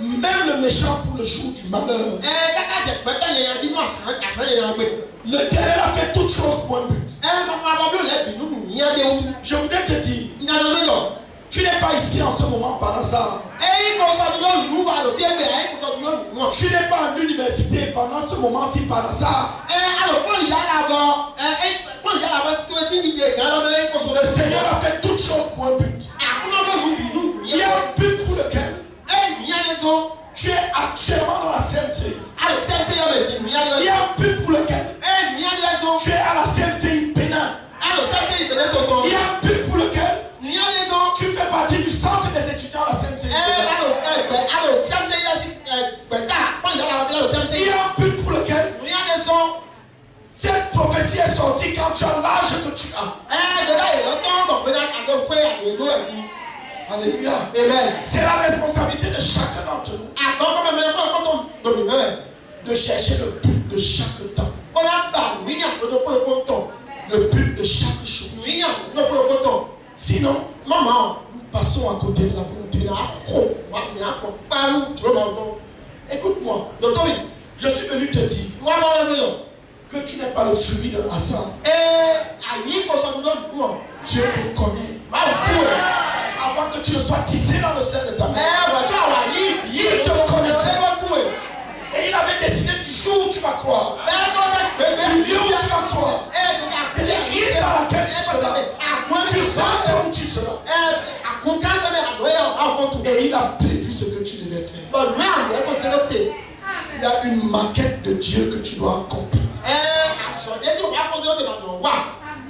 Même le méchant pour le jour du malheur. Le Éternel a fait toutes choses pour un but. Je voudrais te dire, tu n'es pas ici en ce moment par hasard. Tu n'es pas à l'université pendant ce moment-ci par hasard. Le Seigneur a fait toutes choses pour un but. Il y a un but pour lequel tu es actuellement dans la CMC. Il y a un but pour lequel tu es à la CMC Bénin. Il y a un but pour lequel tu fais partie du centre des étudiants de la CMC. Il y a un but pour lequel cette prophétie est sortie quand tu as l'âge que tu as. Alléluia. Amen. C'est la responsabilité de chacun d'entre nous de chercher le but de chaque temps. Le but de chaque chose. Sinon, nous passons à côté de la volonté de Dieu. Écoute-moi. Je suis venu te dire que tu n'es pas le fruit d'un hasard. Dieu te connaît. Avant que tu ne sois tissé dans le sein de ta mère, il te connaissait. Et il avait décidé du jour où tu vas croire, du lieu où tu vas croire, de l'église dans laquelle tu seras, du centre où tu seras. Et il a prévu ce que tu devais faire. Il y a une maquette de Dieu que tu dois accomplir.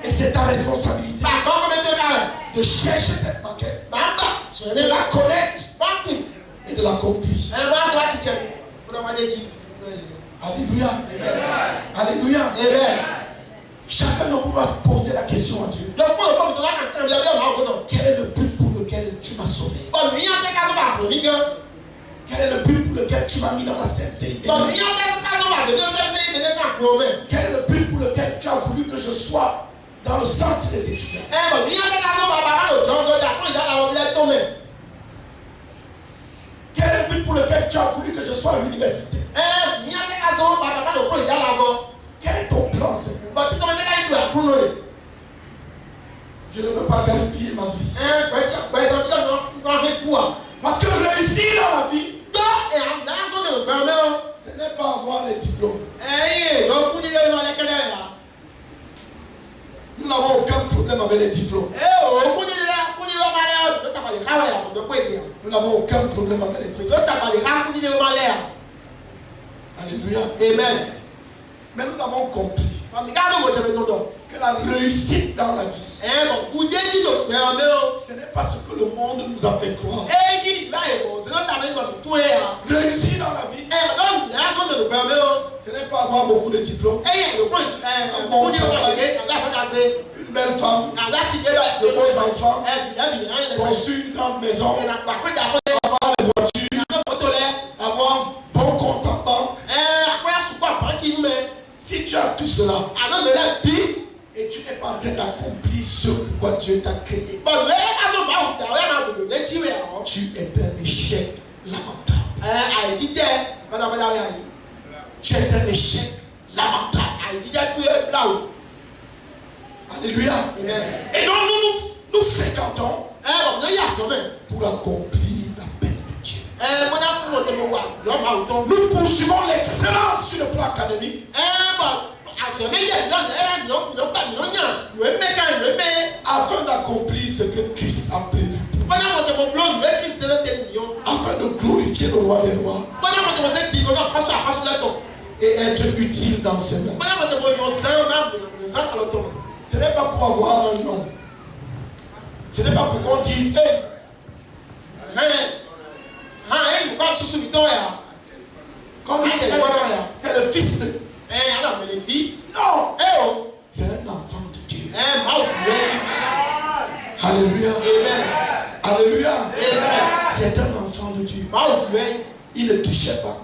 Et c'est ta responsabilité de chercher cette maquette, de la connaître et de l'accomplir. Alléluia. Alléluia. Chacun de vous va poser la question à Dieu. Quel est le but pour lequel tu m'as sauvé? Quel est le but pour lequel tu m'as mis dans la CMC? Quel est le but pour lequel tu as voulu que je sois dans le centre des étudiants? Quel est le but pour lequel tu as voulu que je sois à l'université? Quel est ton plan, Seigneur? Je ne veux pas gaspiller ma vie. Parce que réussir dans la vie, ce n'est pas avoir les diplômes. Nous n'avons aucun problème avec les diplômes. Nous n'avons aucun problème avec les diplômes. Alléluia. Amen. Mais nous avons compris que la réussite dans la vie, ce n'est pas ce que le monde nous a fait croire. Réussir dans la vie, ce n'est pas avoir beaucoup de diplômes, un bon travail, une belle femme, de beaux enfants, construire une grande maison, avoir des voitures, avoir un bon compte en banque. Si tu as tout cela et tu n'es pas en train d'accomplir ce pourquoi Dieu t'a créé, tu es un échec lamentable. Tu es un échec lamentable. Alléluia. Et donc nous fréquentons pour accomplir la paix de Dieu. Nous poursuivons l'excellence sur le plan académique afin d'accomplir ce que Christ a prévu, afin de glorifier le roi des rois et être utile dans ses mains. Ce n'est pas pour avoir un nom. Ce n'est pas pour qu'on dise c'est le fils de. Non, c'est un enfant de Dieu. Alléluia. Alléluia. C'est un enfant de Dieu. Il ne trichait pas.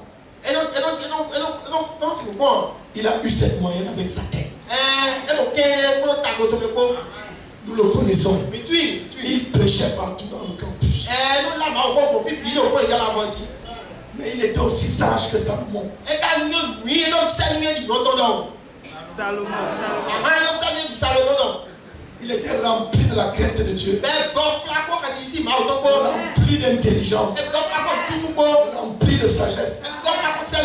Il a eu cette moyenne avec sa tête. Nous le connaissons. Il prêchait partout dans le campus. Mais il était aussi sage que Salomon. Il était rempli de la crainte de Dieu. Rempli d'intelligence. Rempli de sagesse.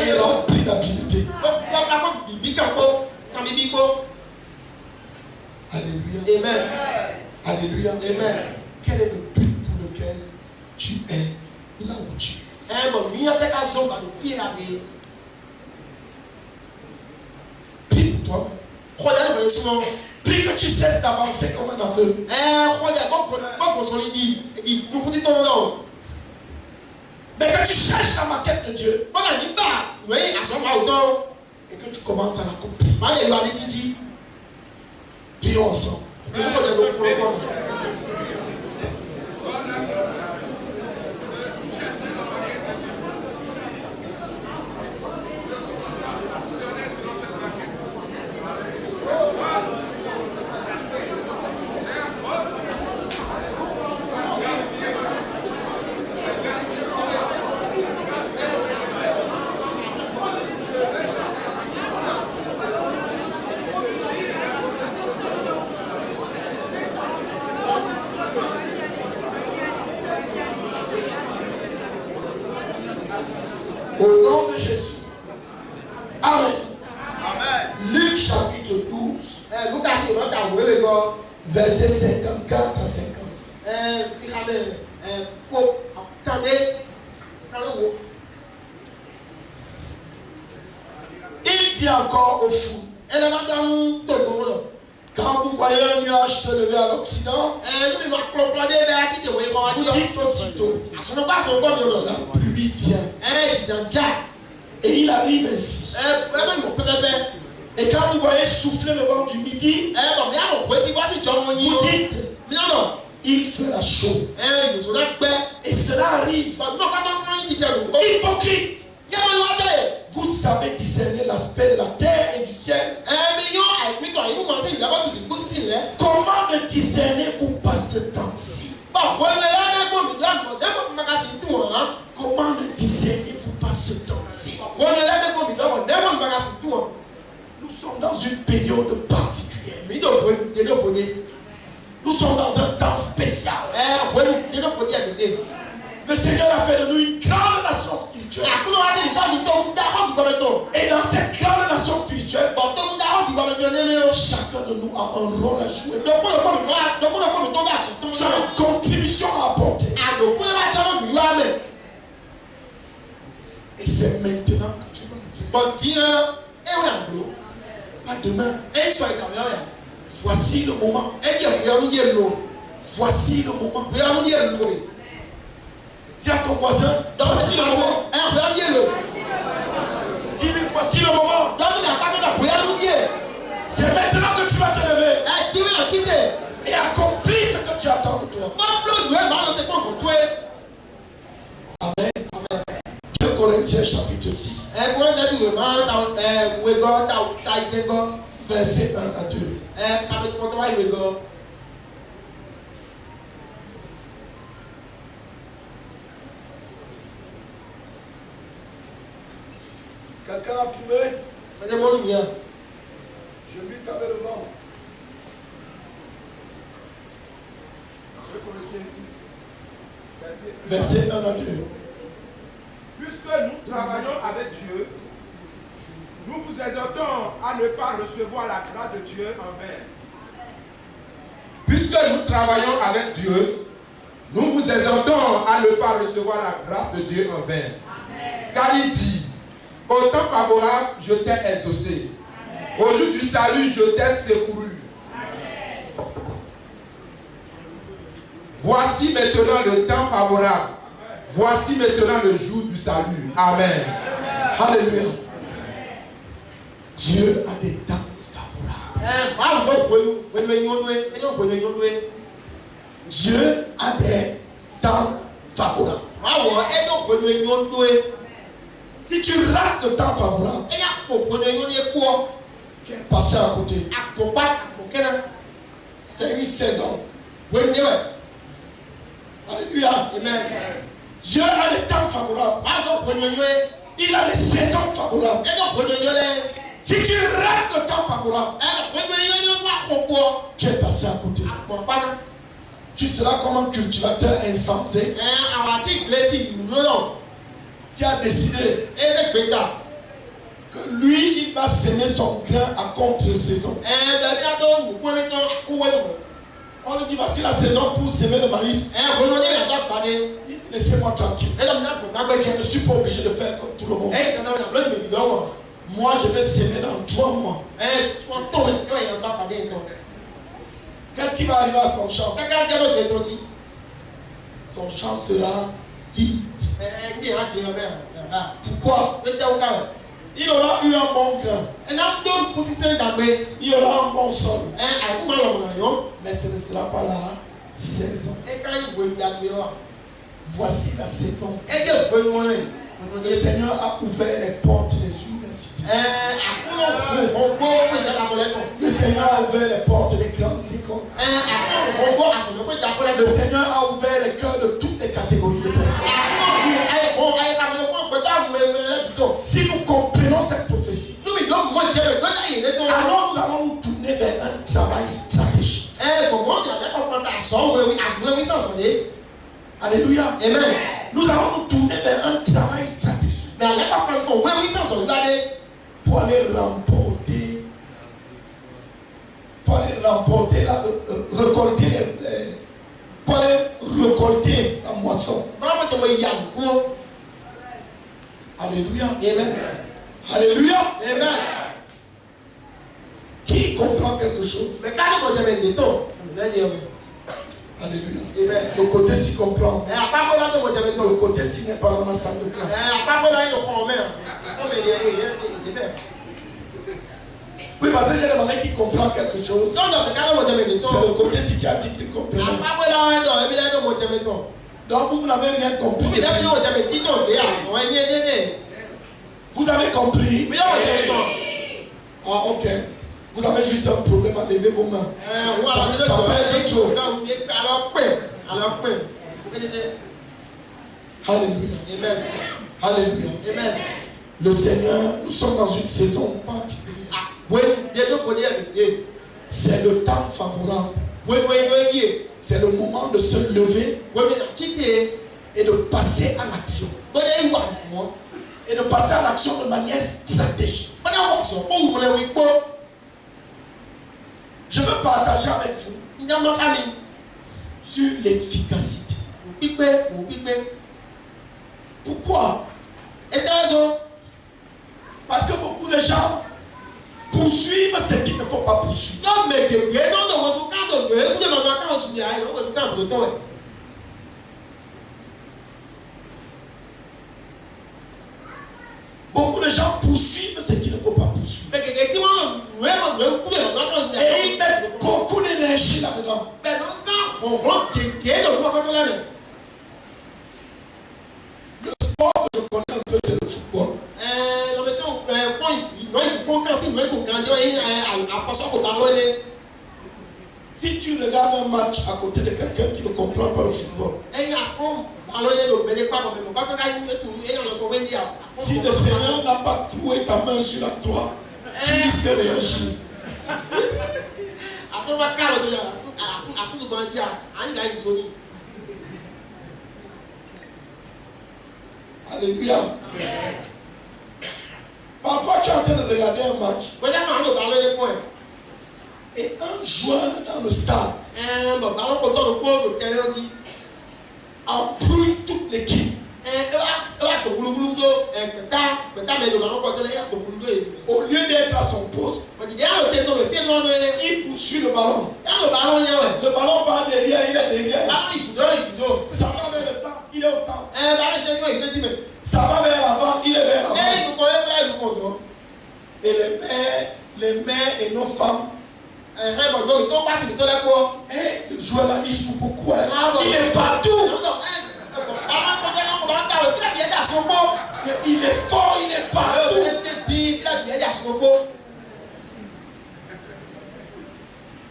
Et rempli d'habileté. Alléluia. Amen. Alléluia. Amen. Quel est le but pour lequel tu es là où tu es? Prie pour toi-même. Prie que tu cesses d'avancer comme un aveugle. Mais que tu cherches la maquette de Dieu. Et que tu commences à l'accomplir. Prions ensemble. Au nom de Jésus. Amen. Luc chapitre 12. Verset 54 à 56. Il dit encore au fou. Quand vous voyez un nuage se lever à l'Occident, vous dites aussitôt, la pluie vient. Et il arrive ainsi. Et quand vous voyez souffler le vent du midi, vous dites, il fera chaud. Et cela arrive. Hypocrite. Vous savez discerner l'aspect de la terre et du ciel. Comment ne discernez-vous pas ce temps-ci? Comment ne discernez-vous pas ce temps-ci? Nous sommes dans une période particulière. Nous sommes dans un temps spécial. Le Seigneur a fait de nous une grande nation spirituelle. Et dans cette grande nation spirituelle, chacun de nous a un rôle à jouer. Tu as une contribution à apporter. Et c'est maintenant que tu vas le faire. Pas demain. Voici le moment. Voici le moment. Dis à ton voisin, voici le moment. Dis-lui, voici le moment. C'est maintenant que tu vas te lever et accomplir ce que tu attends de toi. Amen. 2 Corinthiens chapitre 6. Verset 1 à 2. Quelqu'un a trouvé? Je lui t'avais le vent. Verset 1 à 2. Puisque nous travaillons avec Dieu, nous vous exhortons à ne pas recevoir la grâce de Dieu en vain. Puisque nous travaillons avec Dieu, nous vous exhortons à ne pas recevoir la grâce de Dieu en vain. Car il dit, au temps favorable, je t'ai exaucé. Au jour du salut, je t'ai secouru. Voici maintenant le temps favorable. Voici maintenant le jour du salut. Amen. Alléluia. Dieu a des temps favorables. Dieu a des temps favorables. Si tu rates le temps favorable, tu es passé à côté. C'est une saison. Alléluia. Amen. Dieu a des temps favorables. Il a des saisons favorables. Si tu rates le temps favorable, tu es passé à côté. Tu seras comme un cultivateur insensé qui a décidé que lui, il va semer son grain à contre-saison. On lui dit, parce que la saison pour semer le maïs, il dit, laissez-moi tranquille. Je ne suis pas obligé de faire comme tout le monde. Moi, je vais semer dans 3 mois. Qu'est-ce qui va arriver à son champ? Son champ sera vide. Pourquoi? Il aura eu un bon grain. Il aura un bon sol. Mais ce ne sera pas la saison. Voici la saison. Le Seigneur a ouvert les portes des universités. Le Seigneur a ouvert les portes des grandes écoles. Le Seigneur a ouvert les cœurs de toutes les catégories de personnes. Si nous comprenons cette prophétie, alors nous allons nous tourner vers un travail stratégique. Alléluia. Amen. Nous allons nous tourner vers un travail stratégique pour aller remporter, récolter la moisson. Alléluia. Amen. Alléluia. Amen. Qui comprend quelque chose? Alléluia. Amen. Le côté-ci comprend. Le côté-ci n'est pas dans la salle de classe. Oui, parce que j'ai demandé qui comprend quelque chose. C'est le côté-ci qui a dit qu'il comprenait. Donc vous n'avez rien compris. Vous avez compris? Ah, ok. Vous avez juste un problème à lever vos mains. Ça pèse trop. Alléluia. Amen. Alléluia. Amen. Le Seigneur, nous sommes dans une saison particulière. C'est le temps favorable. C'est le moment de se lever et de passer à l'action. Et de passer à l'action de manière stratégique. Je veux partager avec vous sur l'efficacité. Pourquoi? Parce que beaucoup de gens poursuivent ce qu'il ne faut pas poursuivre. Beaucoup de gens poursuivent ce qu'il ne faut pas poursuivre. Et ils mettent beaucoup d'énergie là-dedans. Le sport que je connais un peu, c'est le football. Si tu regardes un match à côté de quelqu'un qui ne comprend pas le football, si le Seigneur n'a pas cloué ta main sur la croix, tu risques de réagir. Alléluia. Parfois tu es en train de regarder un match et un joueur dans le stade embrouille toute l'équipe. Au lieu d'être à son poste, il poursuit le ballon. Le ballon va derrière, il est derrière. Ça va vers le centre, il est au centre. Ça va vers l'avant, il est vers l'avant. Et les mères et nos femmes, le joueur là, il joue beaucoup. Il est partout. Il est fort, il est partout.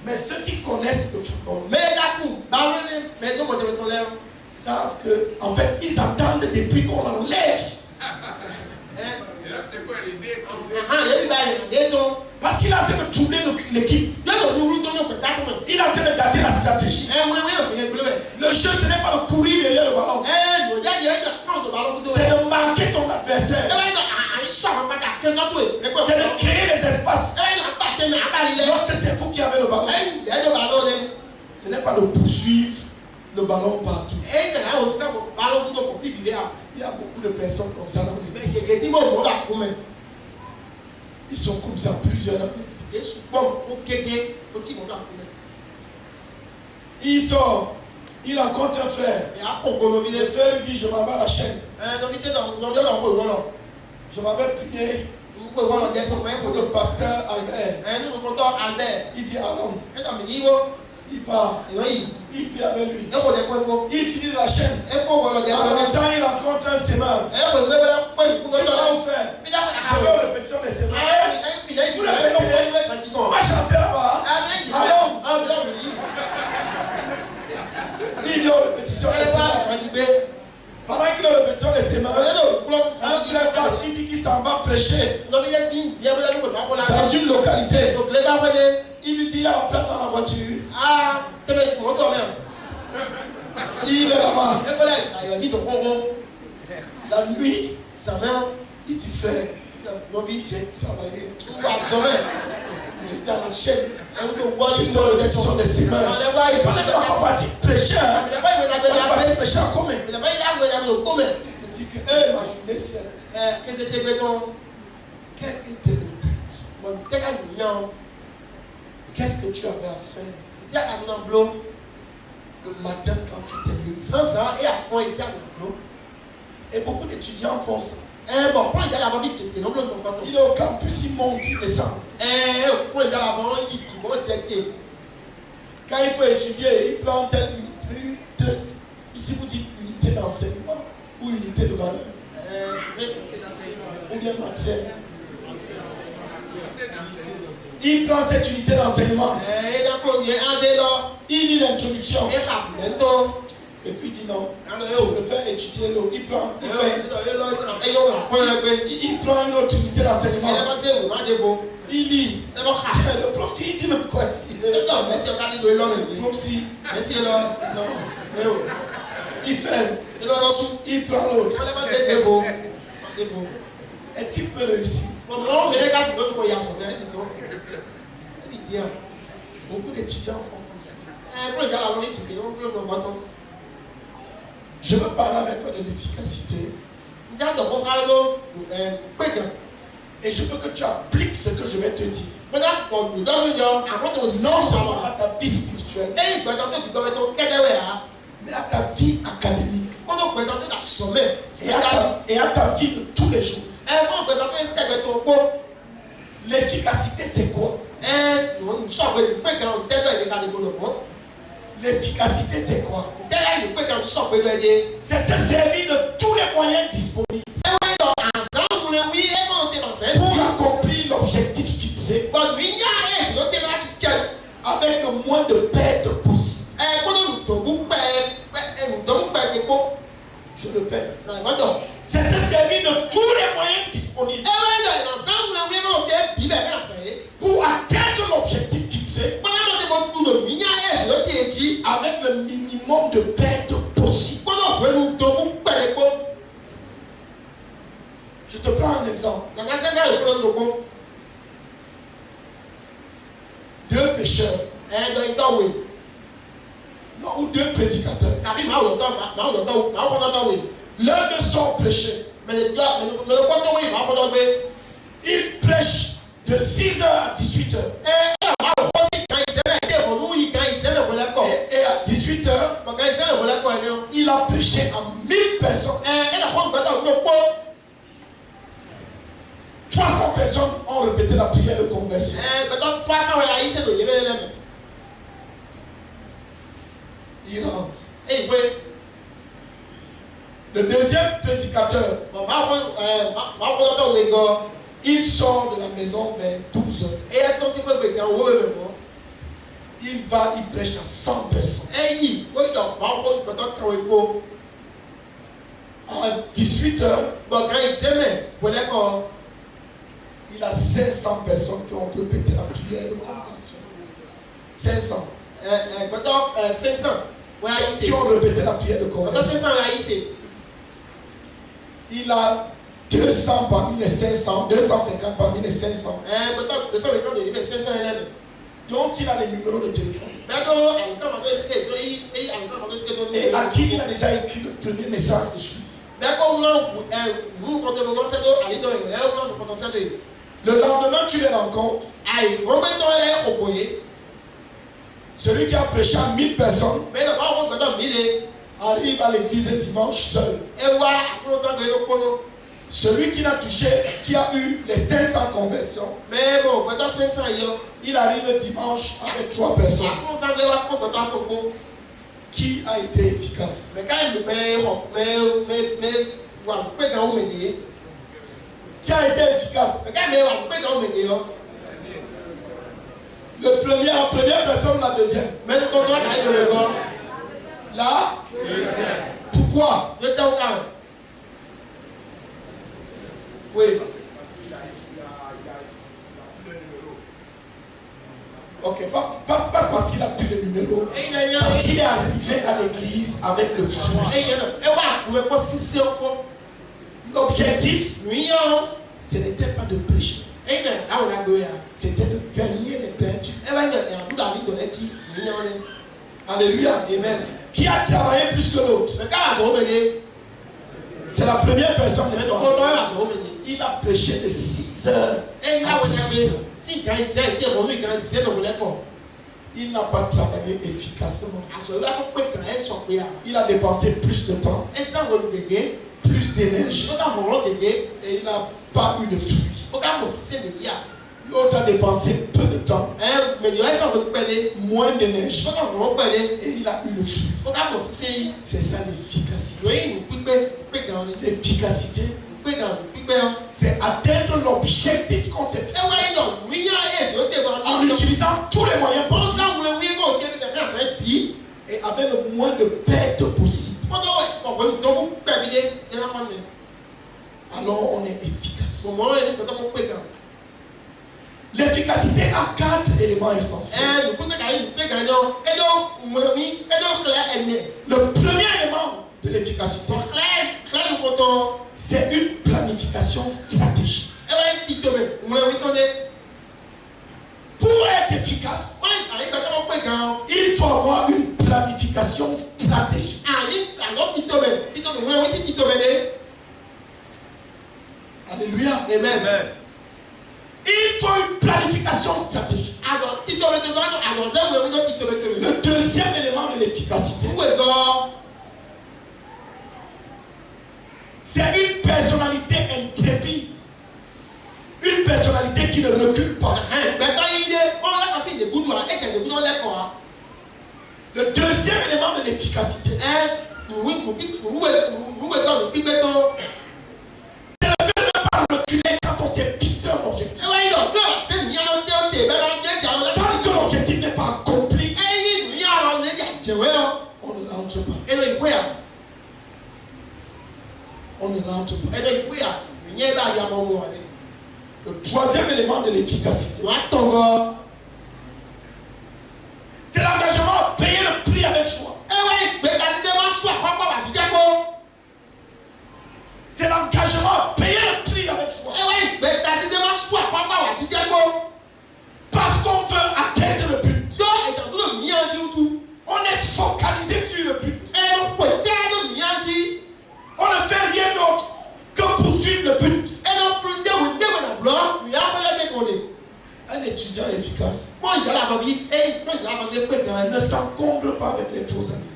Mais ceux qui connaissent le football, savent que, en fait, ils attendent depuis qu'on l'enlève. Parce qu'il est en train de troubler l'équipe. Il est en train de gâter la stratégie. Le jeu, ce n'est pas de courir derrière le ballon. C'est de marquer ton adversaire. C'est de créer les espaces. Lorsque c'est vous qui avez le ballon, ce n'est pas de poursuivre le ballon partout. Il y a beaucoup de personnes comme ça dans l'église. Ils sont comme ça, plusieurs dans l'église. Il sort, il rencontre un frère. Le frère lui dit, je m'en vais à la chaîne. Je m'avais prié pour le pasteur Albert. Il dit, allons. Il part. Il prie avec lui. Il finit la chaîne. En rentrant, il rencontre un sémeur. Tu vas où faire? Je vais aux répétitions des sémeurs. Vous répétez. On va chanter là-bas. Allons. Il est aux répétitions des sémeurs. Pendant qu'il est aux répétitions des sémeurs, un frère passe, il dit qu'il s'en va prêcher dans une localité. Il lui dit, il y a la place dans la voiture. Il est là-bas. La nuit, sa mère, il dit, frère, j'ai travaillé. J'étais à la chaîne. J'étais aux répétitions des sémeurs. Il fallait pas partir prêcher. Il fallait partir prêcher en commun. Je te dis que, ma journée, c'est. Quel était le but? Qu'est-ce que tu avais à faire le matin quand tu t'es levé? Et beaucoup d'étudiants font ça. Il est au campus, il monte, il descend. Quand il faut étudier, il prend telle unité. Ici, vous dites unité d'enseignement ou unité de valeur. Ou bien matière. Il prend cette unité d'enseignement. Il lit l'introduction. Et puis il dit non. Je préfère étudier l'eau. Il prend une autre unité d'enseignement. Il lit. Le prof, il dit même quoi ici? Le prof, si. Non. Il fait. Il prend l'autre. Est-ce qu'il peut réussir? Beaucoup d'étudiants font comme ça. Je veux parler avec toi de l'efficacité. Et je veux que tu appliques ce que je vais te dire. Non seulement à ta vie spirituelle, mais à ta vie académique. Et à ta vie de tous les jours. L'efficacité, c'est quoi? L'efficacité, c'est quoi? C'est se servir de tous les moyens disponibles pour accomplir l'objectif fixé avec le moins de pertes possible. Je répète. C'est se servir de tous les moyens disponibles pour atteindre l'objectif fixé avec le minimum de pertes possible. Je te prends un exemple. Deux pécheurs. Non, ou deux prédicateurs. L'un de sort prêcher. Il prêche de 6h à 18h. Et à 18h, il a prêché à 1000 personnes. 300 personnes ont répété la prière de conversion. Il rentre. Le deuxième prédicateur, il sort de la maison vers 12h. il prêche à 100 personnes. À 18 heures, il a 500 personnes qui ont répété la prière de conversion. 500. 500. Qui ont répété la prière de conversion. Il a 200 parmi les 500, 250 parmi les 500. Donc il a les numéros de téléphone. Et à qui il a déjà écrit le premier message dessus. Le lendemain, tu les rencontres. Celui qui a prêché à 1000 personnes arrive à l'église le dimanche seul. Celui qui n'a touché, qui a eu les 500 conversions, il arrive le dimanche avec 3 personnes. Qui a été efficace? Qui a été efficace? Le premier, la première personne, la deuxième. Là? Pourquoi? Oui. Ok, pas parce qu'il a pris le numéro, parce qu'il est arrivé à l'église avec le fruit. L'objectif, ce n'était pas de prêcher, c'était de gagner les peintures. Alléluia. Amen. Qui a travaillé plus que l'autre? C'est la première personne de l'histoire. Il a prêché de 6 heures à 18 heures. Il n'a pas travaillé efficacement. Il a dépensé plus de temps, plus d'énergie, et il n'a pas eu de fruits. L'autre a dépensé peu de temps, moins d'énergie, et il a eu le fruit. C'est ça l'efficacité. L'efficacité, c'est atteindre l'objectif qu'on s'est fixé en utilisant tous les moyens possibles et avec le moins de pertes possible. Alors on est efficace. L'efficacité a 4 éléments essentiels. Le premier élément de l'efficacité, c'est une planification stratégique. Pour être efficace, il faut avoir une planification stratégique. Alléluia. Amen. Il faut une planification stratégique. Le deuxième élément de l'efficacité, c'est une personnalité intrépide. Une personnalité qui ne recule pas. Le deuxième élément de l'efficacité, c'est le fait de ne pas reculer quand on s'est fixé un objectif. Tant que l'objectif n'est pas accompli, on ne rentre pas. On ne rentre pas. Le troisième élément de l'efficacité, c'est l'engagement à payer le prix avec joie. C'est l'engagement à payer le prix avec joie. Parce qu'on veut atteindre le but. On est focalisé sur le but. On ne fait rien d'autre que poursuivre le but. Un étudiant efficace ne s'encombre pas avec les faux amis.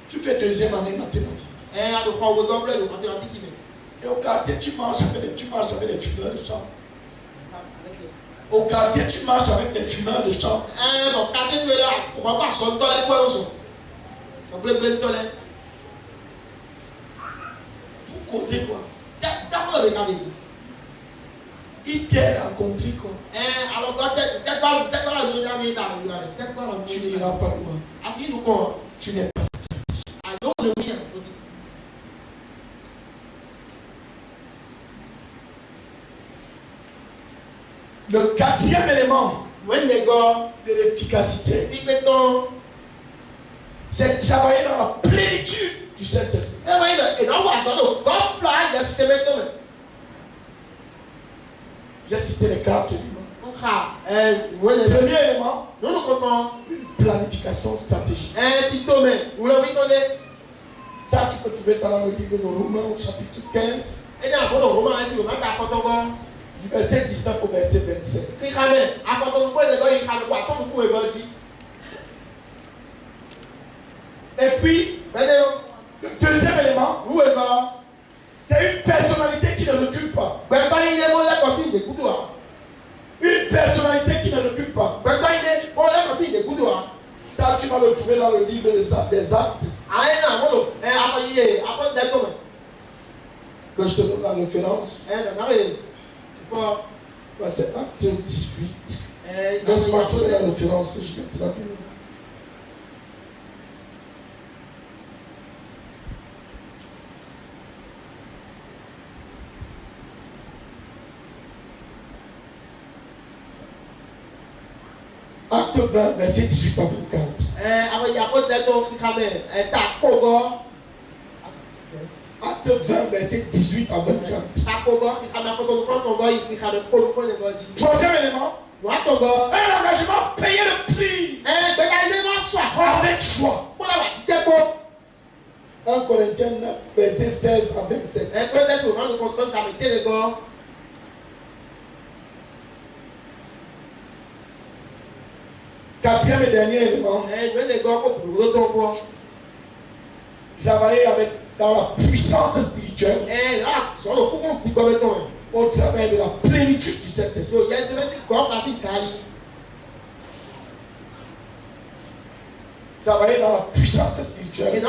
Tu fais deuxième année mathématiques. Et au quartier, tu marches avec les fumeurs de chambre. Au quartier, tu marches avec les fumeurs de chambre. Vous causez quoi? Il t'aide à accomplir quoi? Tu n'iras pas loin. Tu n'es pas stratégique. Le quatrième élément de l'efficacité, c'est de travailler dans la plénitude du Saint-Esprit. J'ai cité les quatre éléments. Premier élément, une planification stratégique. Ça, tu peux trouver ça dans le livre de Romains au chapitre 15, du verset 19 au verset 27. Et puis, le deuxième élément, c'est une personnalité qui ne recule pas. Une personnalité qui ne recule pas. Ça, tu vas le trouver dans le livre des Actes. Que je te donne la référence. C'est Acte 18. Laisse-moi trouver la référence que je vais traduire. Acte 20, verset 18 à 24. Acte 20, verset 18 à 24. Troisième élément, un engagement payer le prix avec joie. 1 Corinthiens 9, verset 16 à 27. Quatrième et dernier élément, travailler dans la puissance spirituelle au travers de la plénitude du Saint-Esprit. Travailler dans la puissance spirituelle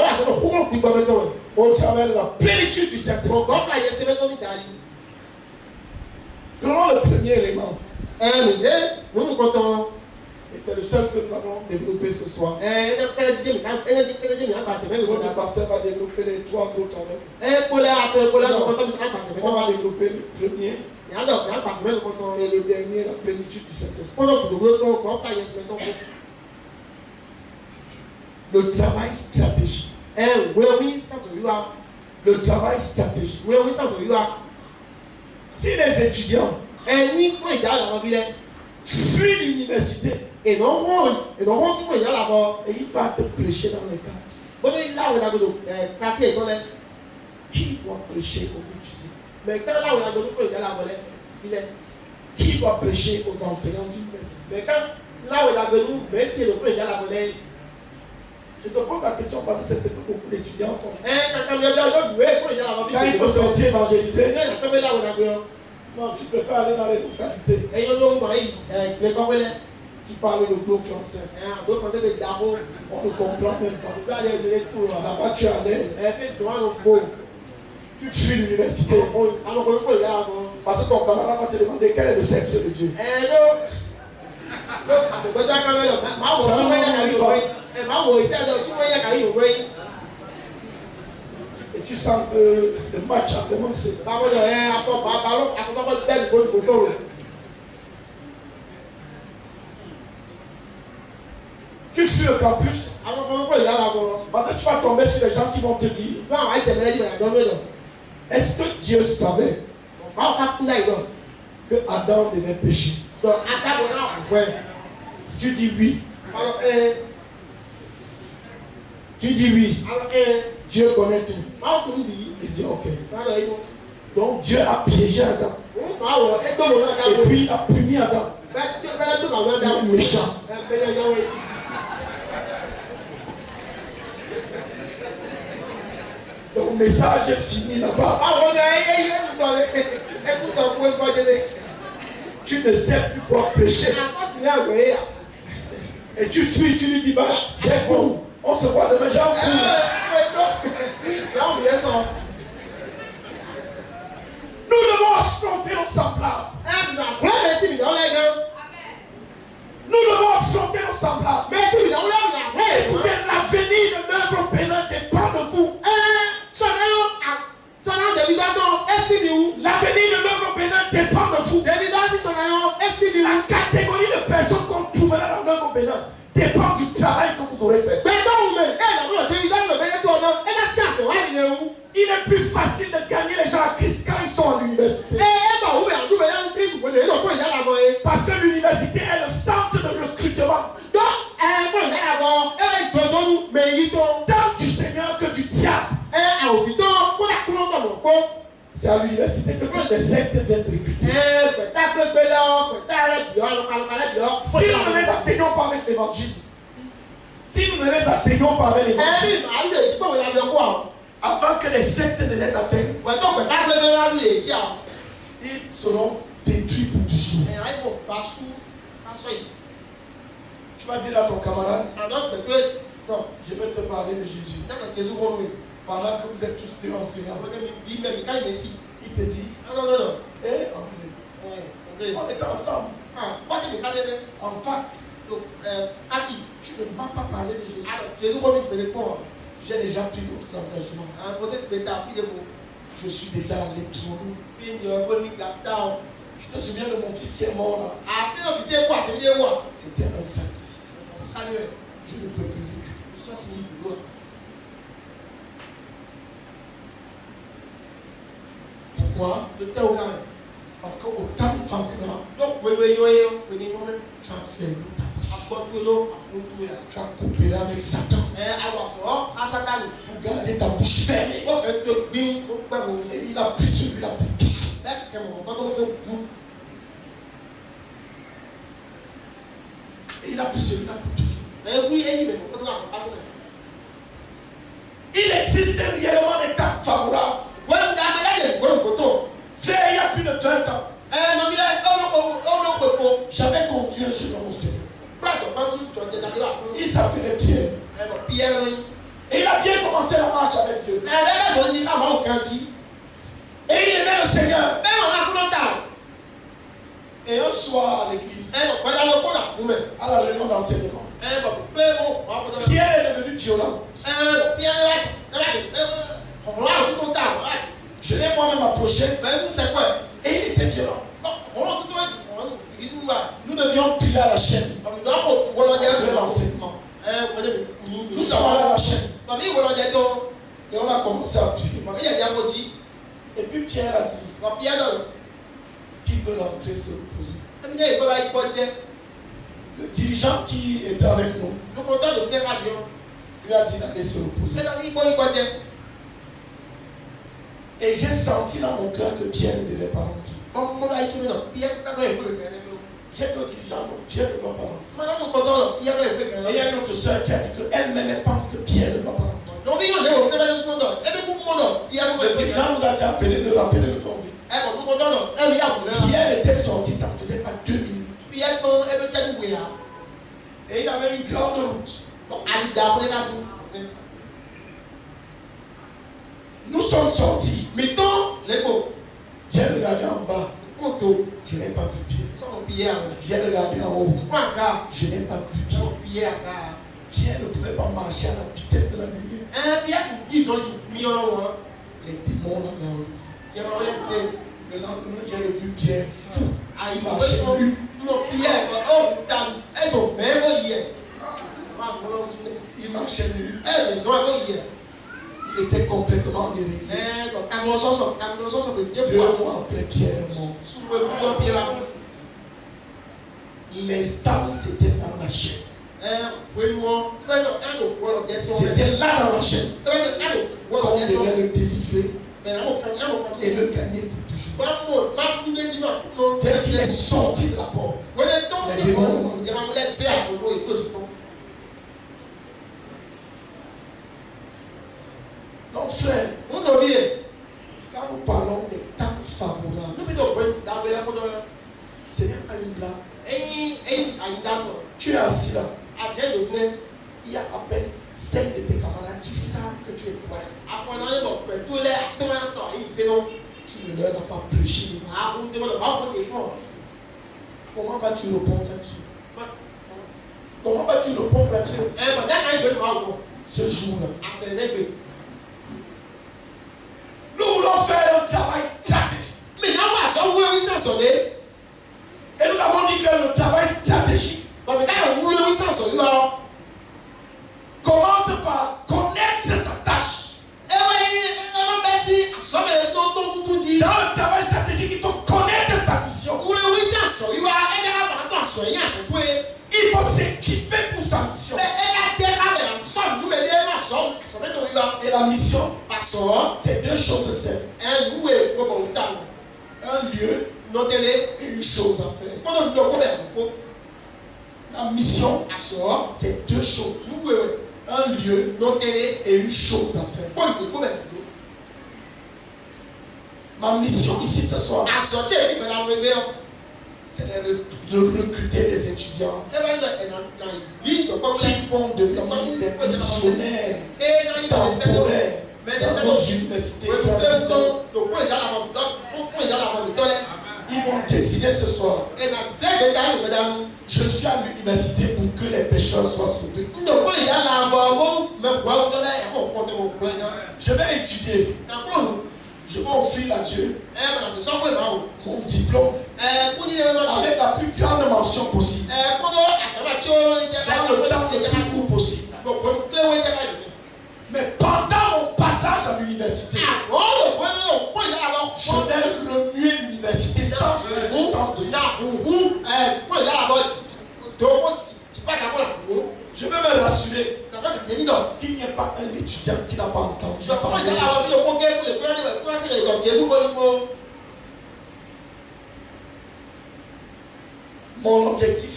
au travers de la plénitude du Saint-Esprit. Prenons le premier élément. Et c'est le seul que nous allons développer ce soir. Le pasteur va développer les trois autres avec. On va développer le premier et le dernier, la plénitude du Saint-Esprit. Le travail stratégique. Le travail stratégique. Si les étudiants fuient l'université et ils partent prêcher dans les quartiers, qui doit prêcher aux étudiants? Qui doit prêcher aux enseignants d'université? Je te pose la question parce que c'est ce que beaucoup d'étudiants font. Quand il faut sortir évangéliser, non, tu préfères aller dans les localités. Tu parles le gros français. On ne comprend même pas. Là-bas, tu es à l'aise. Tu fuis l'université. Parce que ton camarade va te demander quel est le sexe de Dieu. Et tu sens que le match a commencé. Tu fuis le campus. Parce que tu vas tomber sur les gens qui vont te dire, est-ce que Dieu savait que Adam devait pécher? Tu dis oui. Tu dis oui. Dieu connaît tout. Il dit ok. Donc Dieu a piégé Adam. Et puis il a puni Adam. Il est méchant. Donc le message est fini là-bas. Tu ne sais plus quoi prêcher. Et tu suis, tu lui dis, bah, j'ai cours. On se voit demain, j'ai cours. Nous devons affronter nos semblables. Il est plus facile de gagner les gens à Christ quand ils sont à l'université. Parce que l'université est le centre de recrutement. Tant du Seigneur que du diable. C'est à l'université que toutes les sectes viennent recruter. Si nous ne les atteignons pas avec l'évangile, avant que les sectes ne les atteignent, ils seront détruits pour toujours. Tu vas dire à ton camarade, non, je vais te parler de Jésus. Pendant que vous êtes tous deux enseignants, il te dit, André, on est ensemble. En fac, tu ne m'as pas parlé de Jésus. J'ai déjà pris d'autres engagements. Je suis déjà allé trop loin. Je te souviens de mon fils qui est mort là. C'était un sacrifice. Je ne peux plus reculer. Pourquoi? Parce qu'au temps favorable, tu as fermé ta bouche. Tu as coopéré avec Satan pour garder ta bouche fermée. Et il a pris celui-là pour toujours. Et il a pris celui-là pour toujours. Il existe réellement des temps favorables. Frère, il y a plus de 20 ans. J'avais conduit un jeune homme au Seigneur. Il s'appelait Pierre. Et il a bien commencé la marche avec Dieu. Et il aimait le Seigneur. Et un soir à l'église, à la réunion d'enseignement, Pierre est devenu violent. Je l'ai moi-même approché. Et il était violent. Nous devions prier à la chaîne. Après l'enseignement. Nous sommes allés à la chaîne. Et on a commencé à prier. Et puis Pierre a dit qu'il veut rentrer se reposer. Le dirigeant qui était avec nous lui a dit d'aller se reposer. Et j'ai senti dans mon cœur que Pierre ne devait pas rentrer. J'ai dit au dirigeant, non, Pierre ne doit pas rentrer. Et il y a une autre soeur qui a dit qu'elle-même elle pense que Pierre ne doit pas rentrer. Le dirigeant nous a dit appeler le convict. Pierre était sorti, ça ne faisait pas 2 minutes. Et il avait une grande route. Nous sommes sortis. J'ai regardé en bas. Je n'ai pas vu Pierre. J'ai regardé en haut. Je n'ai pas vu Pierre. Pierre ne pouvait pas marcher à la vitesse de la lumière. Les démons l'avaient enlevé. Le lendemain, j'ai revu Pierre fou. Il marchait nu. Il marchait nu. Il était complètement déréglé. 2 mois après, Pierre est mort. L'instant, c'était dans la chaîne. C'était là dans la chaîne. On devait le délivrer et le gagner pour toujours. Dès qu'il est sorti de la porte, les démons. Donc frère, quand nous parlons des temps favorables, ce n'est pas une blague. Tu es assis là. Il y a à peine 5 de tes camarades qui savent que tu es croyant. Tu ne leur as pas prêché. Comment vas-tu répondre là-dessus? Comment vas-tu répondre là-dessus? Ce jour-là. Nous voulons faire un travail stratégique. Et nous avons dit que le travail stratégique commence par connaître sa tâche. la mission, c'est deux choses simples. Un lieu et une chose à faire. La mission, c'est deux choses. Un lieu et une chose à faire. Ma mission ici ce soir, c'est de recruter des étudiants qui vont devenir des missionnaires temporaires dans nos universités. Ils vont décider ce soir. Je suis à l'université pour que les pécheurs soient sauvés. Je vais étudier. Je vais offrir à Dieu mon diplôme avec la plus grande mention possible, dans le temps le plus court possible. Mais pendant mon passage à l'université, je vais remuer l'université sans résistance de ça. Je vais me rassurer qu'il n'y ait pas un étudiant qui n'a pas entendu parler. Mon objectif,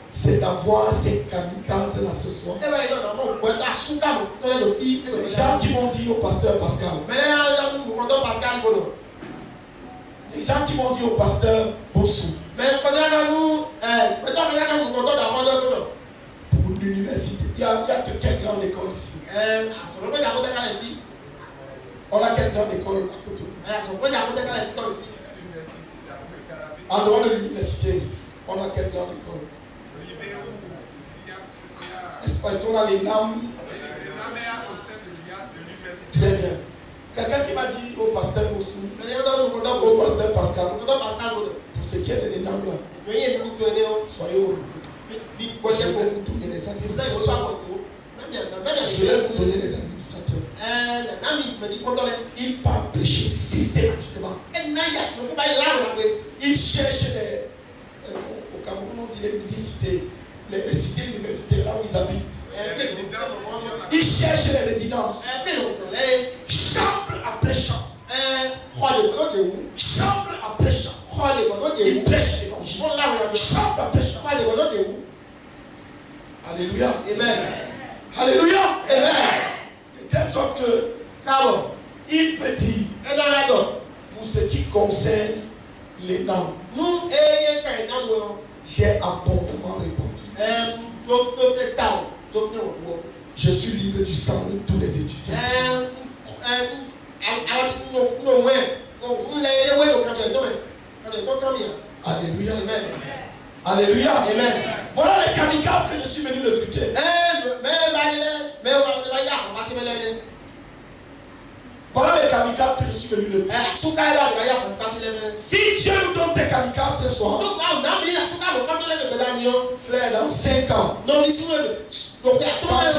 c'est d'avoir ces kamikazes là ce soir. Les gens qui m'ont dit au pasteur Pascal. Les gens qui m'ont dit au pasteur Bossou. Pour l'université. Il y a quelle grande école ici? On a quelle grande école à côté? En dehors de l'université, on a quelle grande école? Est-ce qu'on a les NAM? Très bien. Quelqu'un qui m'a dit au pasteur Bossou, au pasteur Pascal, pour ce qui est de l'ENAM là, soyez heureux. Je vais vous donner les administrateurs. Je vais vous donner les administrateurs. Il part prêcher systématiquement. Il cherche au Cameroun, on dit les midi-cités, les cités universitaires là où ils habitent. Il cherche les résidences. Chambre après chambre. Chambre après chambre. Il prêche l'évangile. Chambre après chambre. Alléluia. Amen. Alléluia. Amen. De telle sorte que il peut dire pour ce qui concerne les noms, j'ai abondamment répondu. Je suis libre du sang de tous les étudiants. Alléluia. Amen. Alléluia. Amen. Voilà les kamikazes que je suis venu recruter. Voilà les kamikazes que je suis venu recruter. Si Dieu nous donne ces kamikazes ce soir, frère, dans 5 ans, quand tu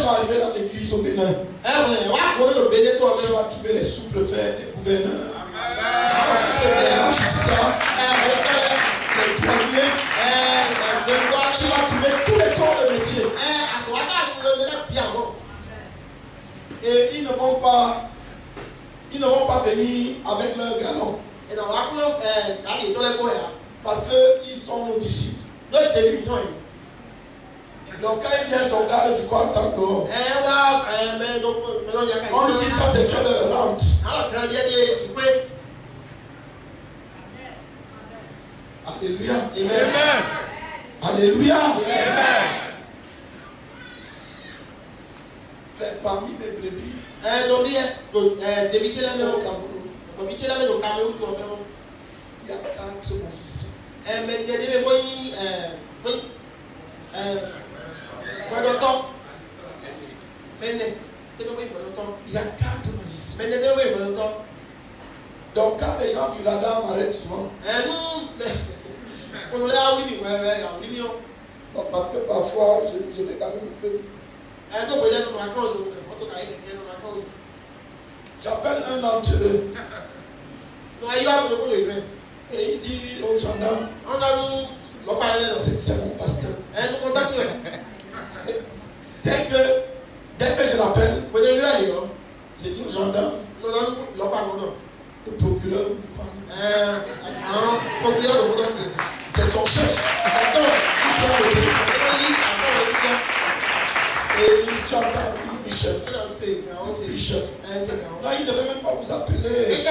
vas arriver dans l'église au Bénin, tu vas trouver les sous-préfets, les gouverneurs, les magistrats, les douaniers. Tu vas trouver tous les corps de métier. Et ils ne vont pas venir avec leur galon. Parce qu'ils sont nos disciples. Donc quand il vient son garde du corps en tant que on lui dit ça, c'est que leur rente. Alléluia. Amen. Alléluia. Amen. Frère, parmi mes brebis, au Cameroun, il y a 4 magistrats. Il y a 4 magistrats. Donc quand les gens du radar m'arrêtent souvent, donc, parce que parfois je vais quand même un peu. J'appelle un d'entre eux et il dit aux gendarmes, c'est mon pasteur. Et dès que je l'appelle, gendarme, le procureur vous parle. C'est son chef. Il prend le téléphone. Et il chante à lui, Bishop. Bishop. Non, il ne devait même pas vous appeler. Il n'y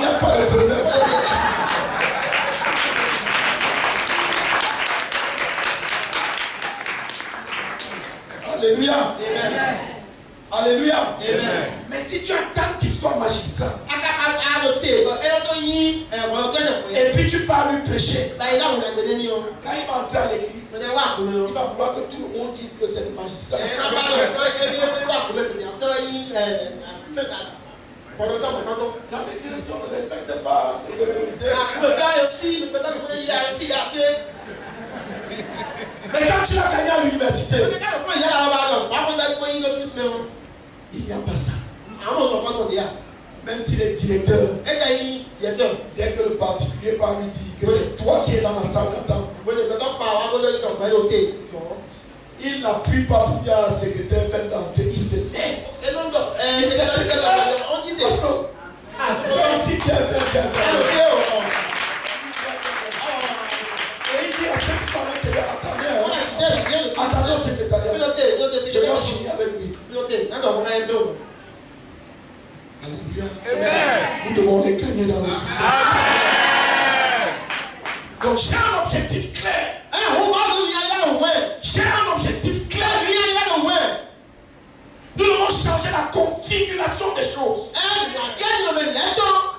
a pas de problème. Alléluia. Amen. Alléluia. Amen. Mais si tu attends qu'il soit magistrat, et puis tu pars lui prêcher, quand il va entrer à l'église, il va vouloir que tout le monde dise que c'est le magistrat. Dans l'église, si on ne respecte pas les autorités, mais quand tu l'as gagné à l'université, il n'y a pas ça. Même si les directeurs, dès que le particulier part lui dire que c'est toi qui es dans la salle d'attente, il n'appuie pas pour dire à la secrétaire, faites d'entrer, il se lève. Tu es ici, viens. Et il dit à ceux qui sont à l'intérieur, attendez au secrétariat. Je dois finir avec lui. Alléluia. Nous devons les gagner dans le souffrance. Donc j'ai un objectif clair. J'ai un objectif clair. Nous devons changer la configuration des choses.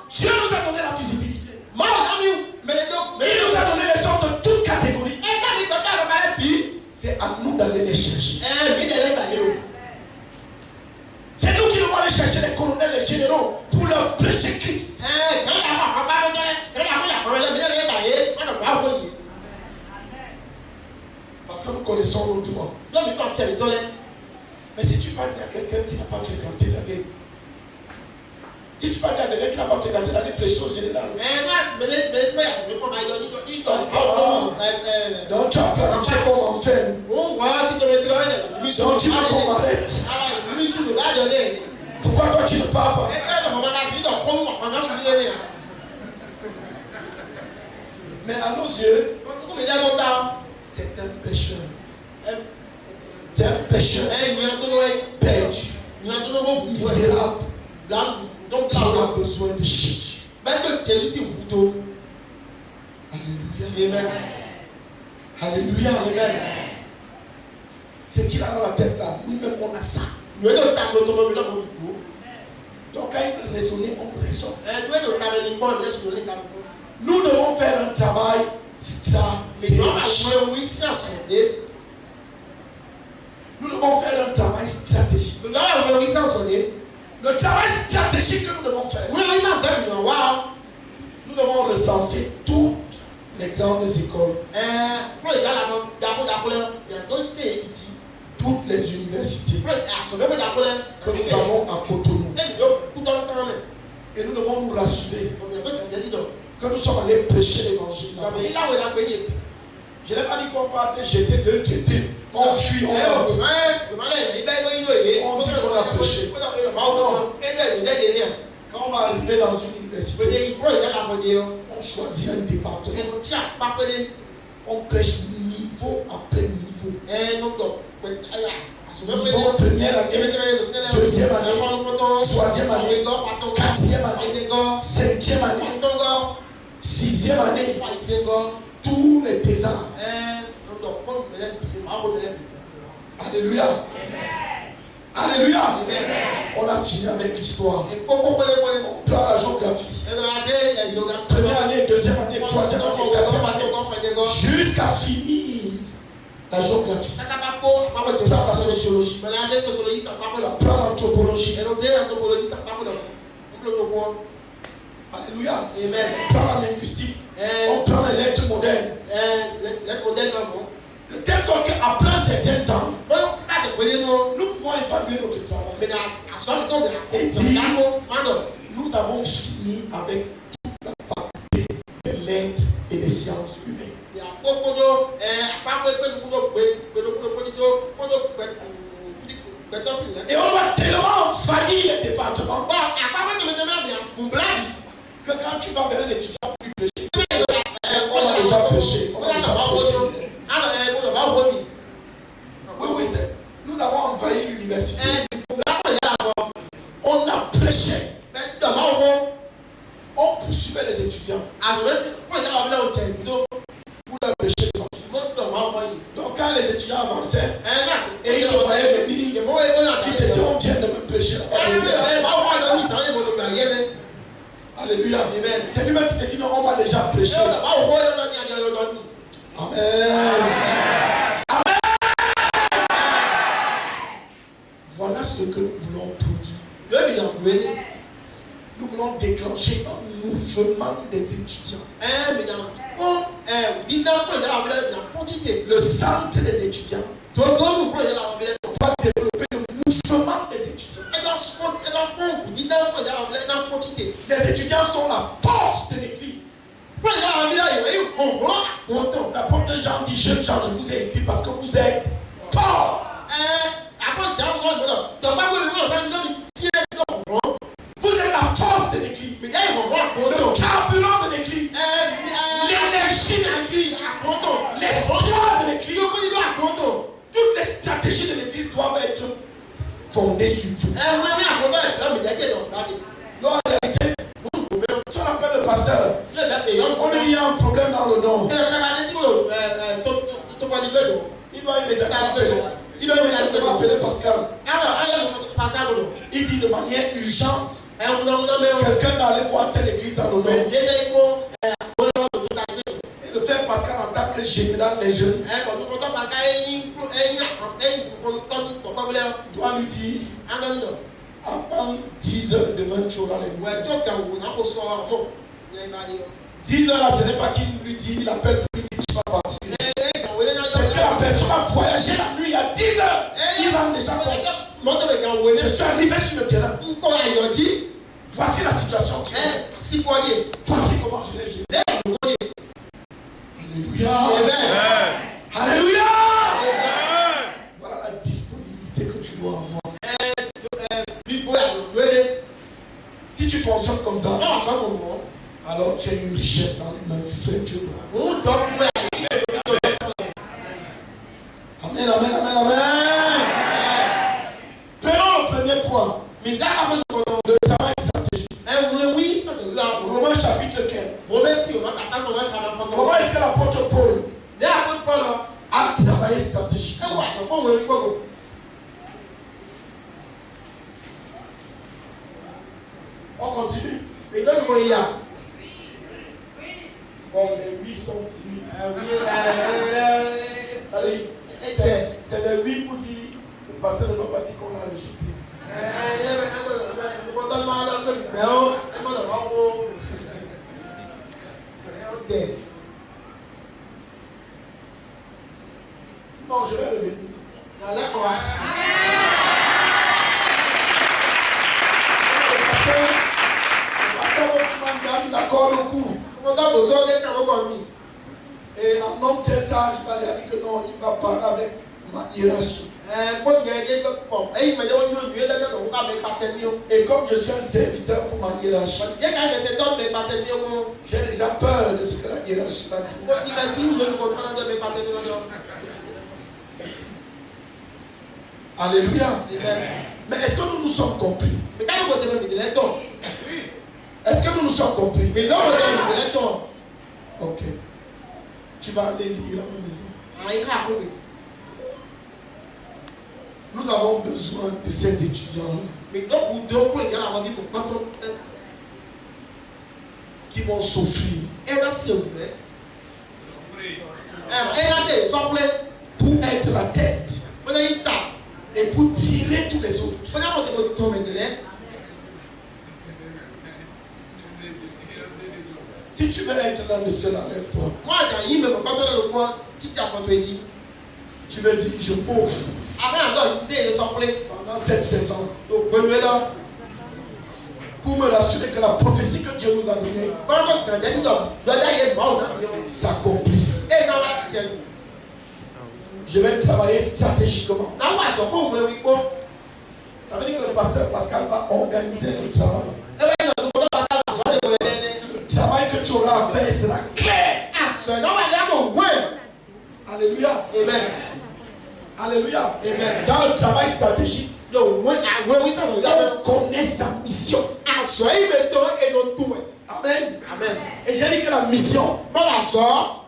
Dieu nous a donné la visibilité. Il nous a donné les sortes de toutes catégories. C'est à nous d'aller les chercher. C'est nous qui devons aller chercher les colonels, les généraux pour leur prêcher Christ. Parce que nous connaissons nos droits. Mais si tu parles à quelqu'un qui n'a pas fréquenté l'année, si tu parles à quelqu'un qui n'a pas fréquenté l'année, prêcher au général. Donc tu as planifié qu'on m'enferme. Donc tu veux qu'on m'arrête. Pourquoi toi tu ne parles pas? Mais à nos yeux, c'est un pécheur. C'est un pécheur perdu, misérable, qui a besoin de Jésus. Alléluia. Amen. Alléluia. Amen. Ce qu'il a dans la tête là, nous-mêmes on a ça. Donc quand il raisonnait, on raisonne. Nous devons faire un travail stratégique. Nous devons faire un travail stratégique. Le travail stratégique que nous devons faire, nous devons recenser toutes les grandes écoles, toutes les universités que nous avons à Cotonou. Et nous devons nous rassurer que nous sommes allés prêcher l'évangile. Je n'ai pas dit qu'on va jeter deux traités. On fuit, on rentre. On dit qu'on a prêché. Non. Quand on va arriver dans une université, on choisit un département. On prêche niveau après niveau. Niveau première année, deuxième année, troisième année, quatrième année, cinquième année, sixième année, tous les thésards. Alléluia. Alléluia. On a fini avec l'histoire. On prend la géographie. Première année, deuxième année, troisième année, quatrième année, jusqu'à finir la géographie. On prend la sociologie. On prend l'anthropologie. Alléluia. Amen. On prend la linguistique. On prend les lettres modernes. De telle sorte qu'après un certain temps, nous pouvons évaluer notre travail et dire nous avons fini avec toute la faculté des lettres et des sciences humaines. Et on va tellement envahir les quand tu vas vers un étudiant plus prêcher, on a déjà prêché. Oui, nous avons envahi l'université. On a prêché. On poursuivait les étudiants pour leur prêcher. Donc quand les étudiants avançaient et ils te voyaient venir, ils te disaient on vient de me prêcher là-bas. Alléluia. C'est lui-même qui te dit non, on m'a déjà prêché. Amen. Amen. Voilà ce que nous voulons produire. Nous voulons déclencher un mouvement des étudiants. Le centre des étudiants doit développer le mouvement des étudiants. Les étudiants sont la force de l'église. L'apôtre Jean dit, jeune Jean, je vous ai écrit parce que vous êtes forts. Vous êtes la force de l'église. Le carburant de l'église. L'énergie de l'église. L'espoir de l'église. Toutes les stratégies de l'église doivent être fondées sur vous. Non, en réalité, si on appelle le pasteur, on lui dit il y a un problème dans le nom. Il doit immédiatement appeler Pascal. Il dit de manière urgente, quelqu'un doit aller voir telle église dans le nom. Et le frère Pascal en tant que général des jeunes doit lui dire avant 10 heures demain tu auras les nouvelles. 10 heures là, ce n'est pas qu'il lui dit, il appelle pour lui dire qu'il va partir. C'est que la personne a voyagé la nuit à 10 heures. Il va déjà compte. Je suis arrivé sur le terrain. Voici la situation qui est. Voici comment je l'ai géré. Alléluia. Alléluia. Voilà la disponibilité que tu dois avoir. Si tu fonctionnes comme ça, alors tu as une richesse dans les mains du frère Dieu. Amen, amen, amen, amen. Prenons le premier point. Le travail stratégique. Romains chapitre 15. Comment est-ce que l'apôtre Paul a travaillé stratégiquement? On continue. Bon, les 8 sont timides. C'est les 8 pour dire le pasteur ne va pas dire qu'on a rejeté. Non, je vais revenir. Il accorde le coup. Et un homme très sage m'a dit que non, il va parler avec ma hiérarchie. Et comme je suis un serviteur pour ma hiérarchie, j'ai déjà peur de ce que la hiérarchie va dire. Alléluia. Mais est-ce que nous nous sommes compris? Est-ce que nous nous sommes compris? Ok. Tu vas aller lire à ma maison. Nous avons besoin de ces étudiants qui vont souffrir pour être la tête et pour tirer tous les autres. Si tu veux être l'un de ceux-là, lève-toi. Tu veux dire, je m'offre pendant cette saison pour me rassurer que la prophétie que Dieu nous a donnée s'accomplisse. Je vais travailler stratégiquement. Ça veut dire que le pasteur Pascal va organiser le travail. Le Alléluia. Amen. Dans le travail stratégique, on on connaît sa mission. Amen. Amen. Et j'ai dit que la mission,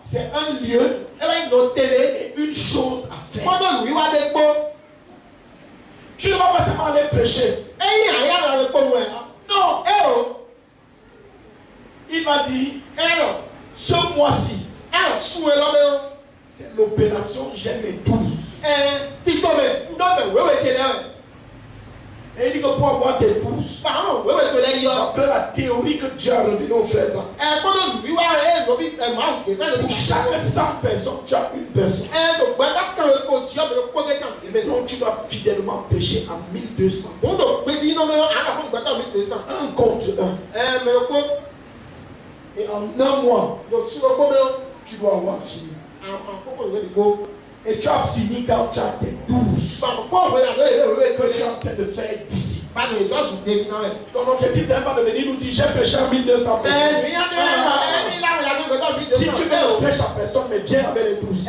c'est un lieu et une chose à faire. Tu ne vas pas seulement aller prêcher. Non. Il m'a dit, ce mois-ci, c'est l'opération J'aime mes 12. Et il dit que pour avoir tes 12, après la théorie que Dieu a révélée aux frères, pour chaque 100 personnes, tu as une personne. Donc tu dois fidèlement prêcher à 1200. Un contre un. Et en un mois, tu dois avoir fini. Et tu as fini quand tu as tes 12 que tu es en train de faire d'ici. Ton objectif n'est pas de venir nous dire j'ai prêché à 1200 personnes. Si tu ne prêches à personne, mais viens avec les 12.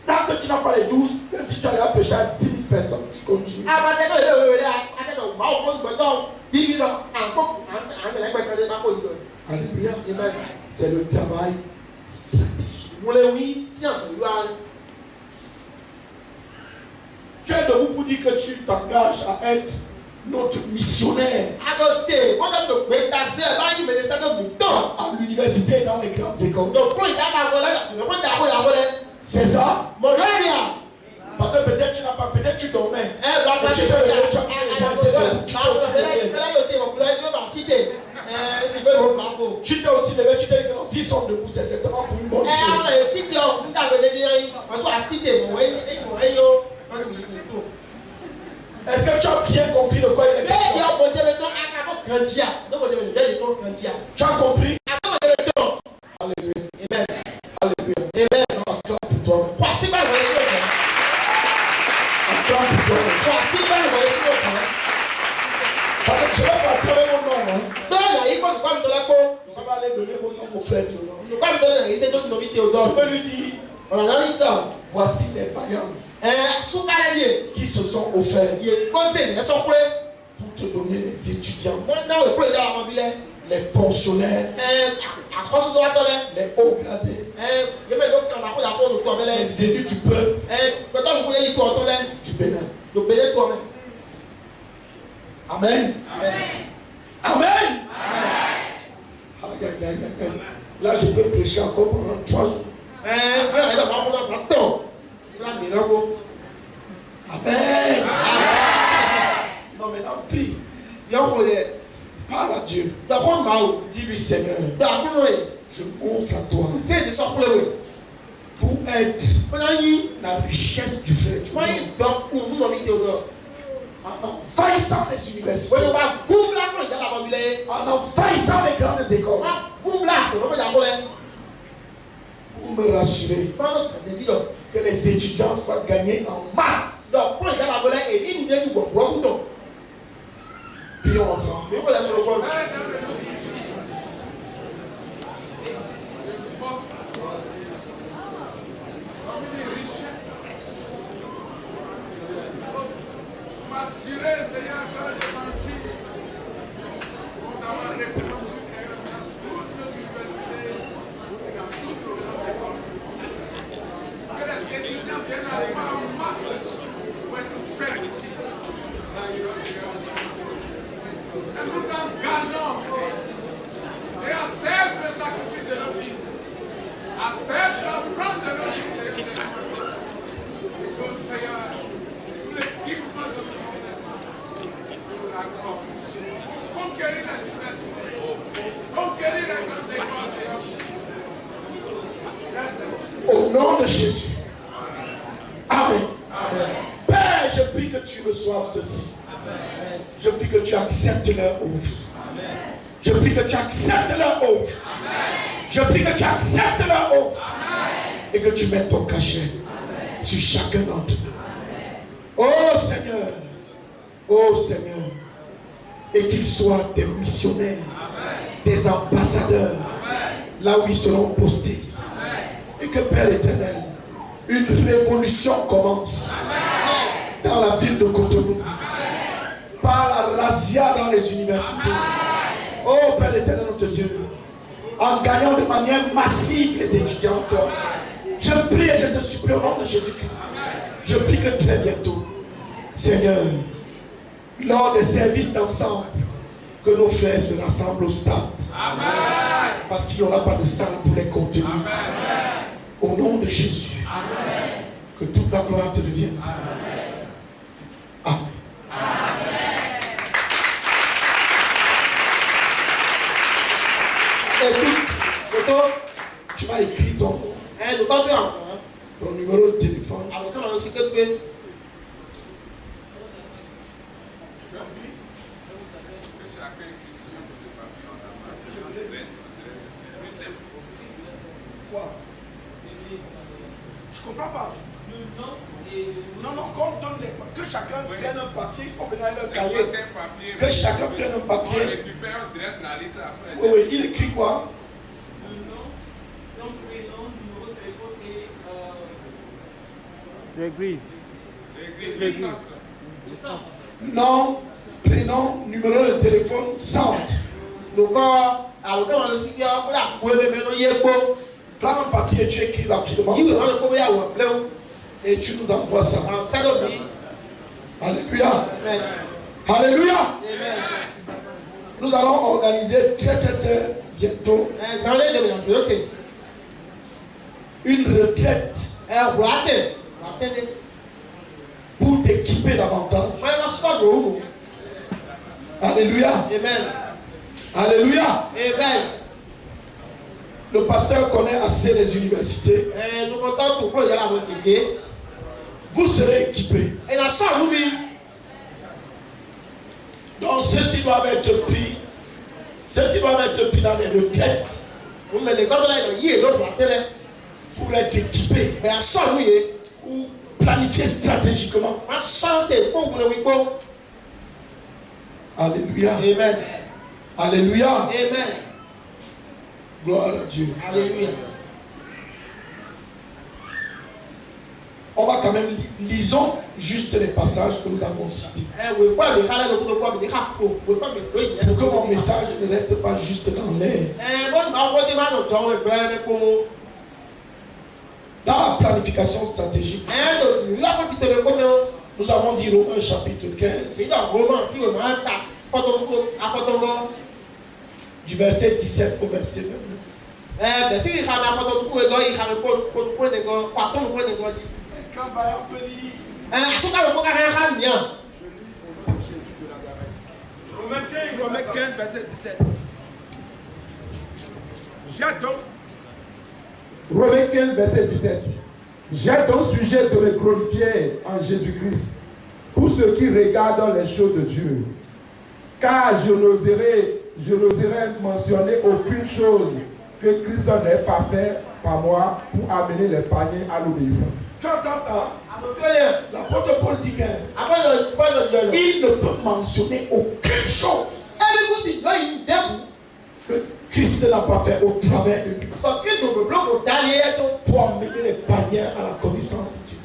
Tant que tu n'as pas les 12, même si tu as prêché à 10 personnes, tu continues. Alléluia. C'est le travail stratégique. Tu es debout pour dire que tu t'engages à être notre missionnaire à l'université et dans les grandes écoles. C'est ça? Parce que peut-être tu n'as pas, peut-être tu dormais. Tu peux lever, tu as tu t'es aussi levé, tu t'es dit que non, s'ils sont debout, c'est certainement pour une bonne chose. Est-ce que tu as bien compris de quoi il est question? Tu as compris? Alléluia. Alléluia. Acclame pour toi. Acclame pour toi. Parce que je vais partir avec mon nom. Je vais aller donner mon nom au frère Théodore. Je vais lui dire, voici les vaillants qui se sont offerts pour te donner les étudiants, les fonctionnaires, les hauts gradés, les élus du peuple, du Bénin. Amen. Amen. Là, je peux prêcher encore pendant 3 jours. Amen. Non, maintenant, prie. Parle à Dieu. Dis-lui, Seigneur, je m'offre à toi pour être la richesse du frère. En envahissant les universités, en envahissant les grandes écoles, pour me rassurer que les étudiants soient gagnés en masse. Prions ensemble. Assurer, Seigneur, que l'évangile, pour d'avoir répandu, Seigneur, dans toute l'université et dans toute l'école. Que les étudiants viennent à voir en masse pour être faits ici. Et nous engageons et accepte le sacrifice de nos vies. Accepte l'offrande de nos vies, Seigneur. Seigneur, tout l'équipement de nos conquérir la diversité, conquérir la grande école. Au nom de Jésus. Amen. Amen. Père, je prie que tu reçoives ceci. Amen. Je prie que tu acceptes leur offre. Amen. Je prie que tu acceptes leur offre. Amen. Je prie que tu acceptes leur offre. Amen. Et que tu mettes ton cachet sur chacun d'entre eux. Oh Seigneur. Oh Seigneur. Et qu'ils soient des missionnaires, des ambassadeurs, là où ils seront postés. Et que Père éternel, Une révolution commence dans la ville de Cotonou. Par la razzia dans les universités. Oh Père éternel, notre Dieu. En gagnant de manière massive les étudiants, toi. Je prie et je te supplie au nom de Jésus-Christ. Je prie que très bientôt, Seigneur, lors des services d'ensemble, que nos frères se rassemblent au stade. Amen. Parce qu'il n'y aura pas de salle pour les contenir. Amen. Au nom de Jésus. Amen. Que toute la gloire te revienne. Amen. Amen. Amen. Écoute, tu m'as écrit ton nom. Ton numéro de téléphone. Quoi? Je comprends pas. Non, qu'on donne les papiers. Que chacun prenne un papier, il faut venir avec un cahier. Que chacun prenne un papier. Oui, il écrit quoi? Le nom, ton prénom, numéro de téléphone et L'église. Nom, prénom, numéro de téléphone, centre. Prends un papier et tu écris rapidement ça. Et tu nous envoies ça. Alléluia. Amen. Alléluia. Amen. Nous allons organiser très bientôt une retraite pour t'équiper davantage. Alléluia. Amen. Alléluia. Amen. Le pasteur connaît assez les universités. Vous serez équipés. Donc ceci doit être pris. Ceci doit être pris dans les retraites. Pour être équipés. Ou planifier stratégiquement. Alléluia. Amen. Alléluia. Amen. Gloire à Dieu. Alléluia. On va quand même lisons juste les passages que nous avons cités. Pour que mon message ne reste pas juste dans l'air. Dans la planification stratégique, nous avons dit Romains chapitre 15, du verset 17 au verset 29. Est-ce qu'un vaillant peut lire? Romains 15, verset 17. Romains 15, verset 17. J'ai donc sujet de me glorifier en Jésus-Christ pour ceux qui regardent les choses de Dieu. Car je n'oserais mentionner aucune chose que Christ n'ait pas fait par moi pour amener les païens à l'obéissance. Tu entends ça? L'apôtre Paul dit qu'il ne peut mentionner aucune chose que Christ n'a pas fait au travers de lui pour amener les païens à la connaissance de Dieu.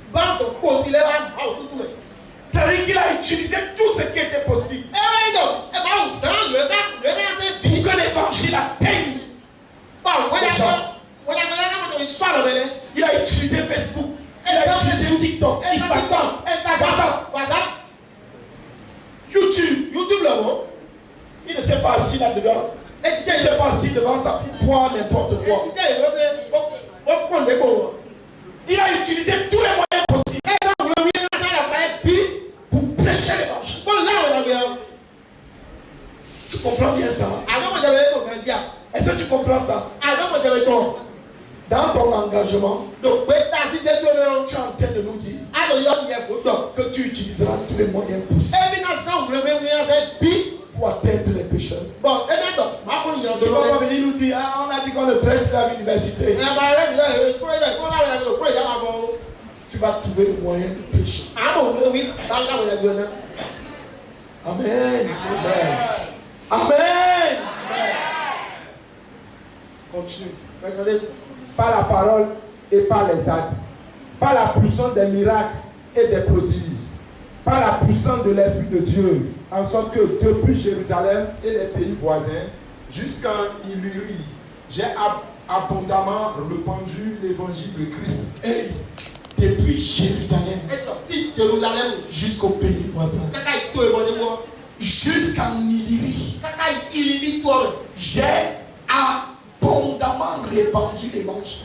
C'est-à-dire qu'il a utilisé tout ce qui était possible pour que l'évangile atteigne les gens. Il a utilisé Facebook, il a utilisé TikTok, Instagram, WhatsApp, YouTube. Il ne s'est pas assis là-dedans. Il ne s'est pas assis devant ça pour boire n'importe quoi. Il a utilisé tous les moyens possibles pour prêcher l'évangile. Tu comprends bien ça? Est-ce que tu comprends ça? Dans ton engagement, tu es en train de nous dire que tu utiliseras tous les moyens possibles pour atteindre les pécheurs. Tu ne vas pas venir nous dire, on a dit qu'on ne prêche à l'université. Tu vas trouver le moyen de prêcher. Amen. Amen. Continue. Par la parole et par les actes. par la puissance des miracles et des prodiges, par la puissance de l'Esprit de Dieu, en sorte que depuis Jérusalem et les pays voisins jusqu'en Illyrie, j'ai abondamment répandu l'évangile de Christ. Et depuis Jérusalem jusqu'au pays voisin, jusqu'en Illyrie, j'ai abondamment répandu l'évangile.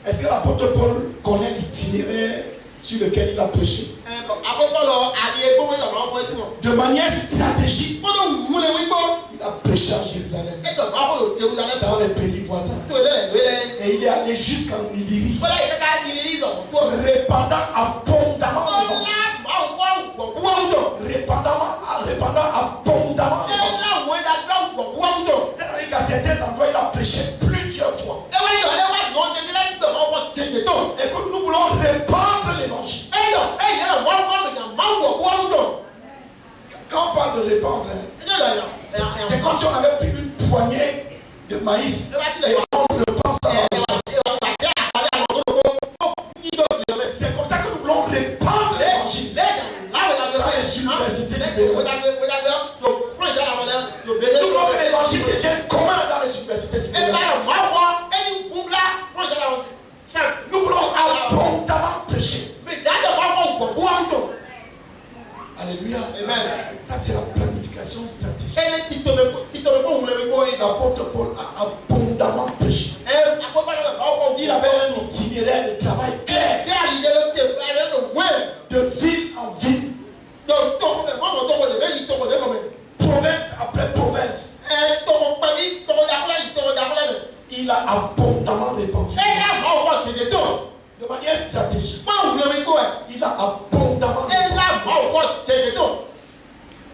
Est-ce que l'apôtre Paul connaît l'itinéraire sur lequel il a prêché? De manière stratégique, il a prêché à Jérusalem, dans les pays voisins. Et il est allé jusqu'en Illyrie, répandant abondamment répandant abondamment. C'est-à-dire qu'à certains endroits, il a prêché plusieurs fois. Et que nous voulons répandre l'évangile. Quand on parle de répandre, c'est comme si on avait pris une poignée de maïs et on repense à c'est comme ça que nous voulons répandre l'évangile dans les universités du Bénin. Nous voulons que l'évangile devienne commun dans les universités du Bénin. Nous voulons abondamment prêcher. Alléluia. Amen. Ça, c'est la planification stratégique. L'apôtre Paul a abondamment prêché. Il avait un itinéraire de travail clair. De ville en ville. Province après province. Il a abondamment répandu. De manière stratégique. Il a abondamment répandu.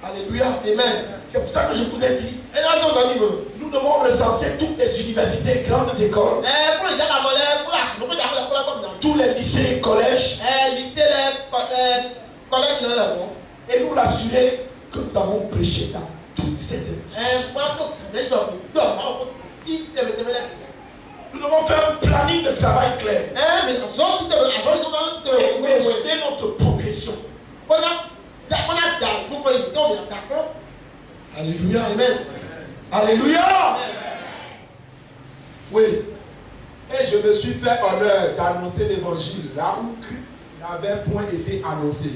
Alléluia. Amen. C'est pour ça que je vous ai dit, nous devons recenser toutes les universités, grandes écoles, tous les lycées et collèges, et nous rassurer que nous avons prêché dans toutes ces institutions. Nous devons faire un planning de travail clair et mesurer notre progression. Alléluia. Amen. Alléluia. Oui. Et je me suis fait honneur d'annoncer l'évangile là où Christ n'avait point été annoncé,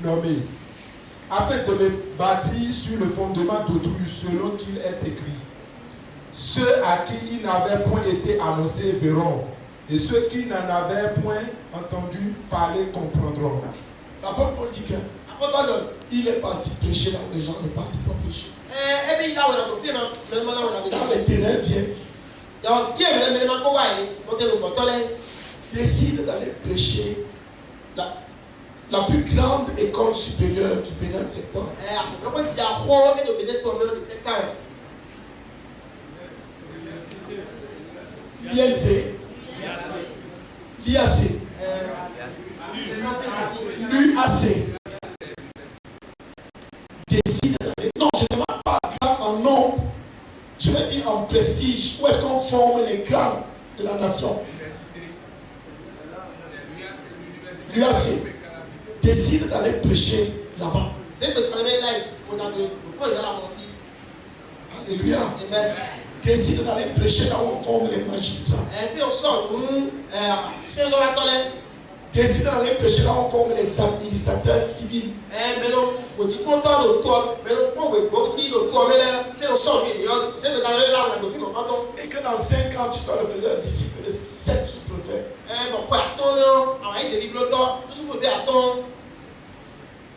nommé, afin de me bâtir sur le fondement d'autrui, selon qu'il est écrit. Ceux à qui il n'avait point été annoncé verront, et ceux qui n'en avaient point entendu parler comprendront. L'apôtre Paul dit qu'il est parti prêcher là où les gens ne partent pas prêcher. Dans les terrains vieux, décide d'aller prêcher. La plus grande école supérieure du Bénin, c'est quoi? l'INC, l'IAC, l'UAC. Décide d'aller. Non, je ne demande pas grand en nombre. Je vais dire en prestige. Où est-ce qu'on forme les grands de la nation? L'UAC. Décide d'aller prêcher là-bas. Alléluia. Décide d'aller prêcher là où on forme les magistrats. Décide d'aller prêcher là où on forme les administrateurs civils. Et que dans 5 ans, tu sois le faiseur disciple de 7 sous-préfets.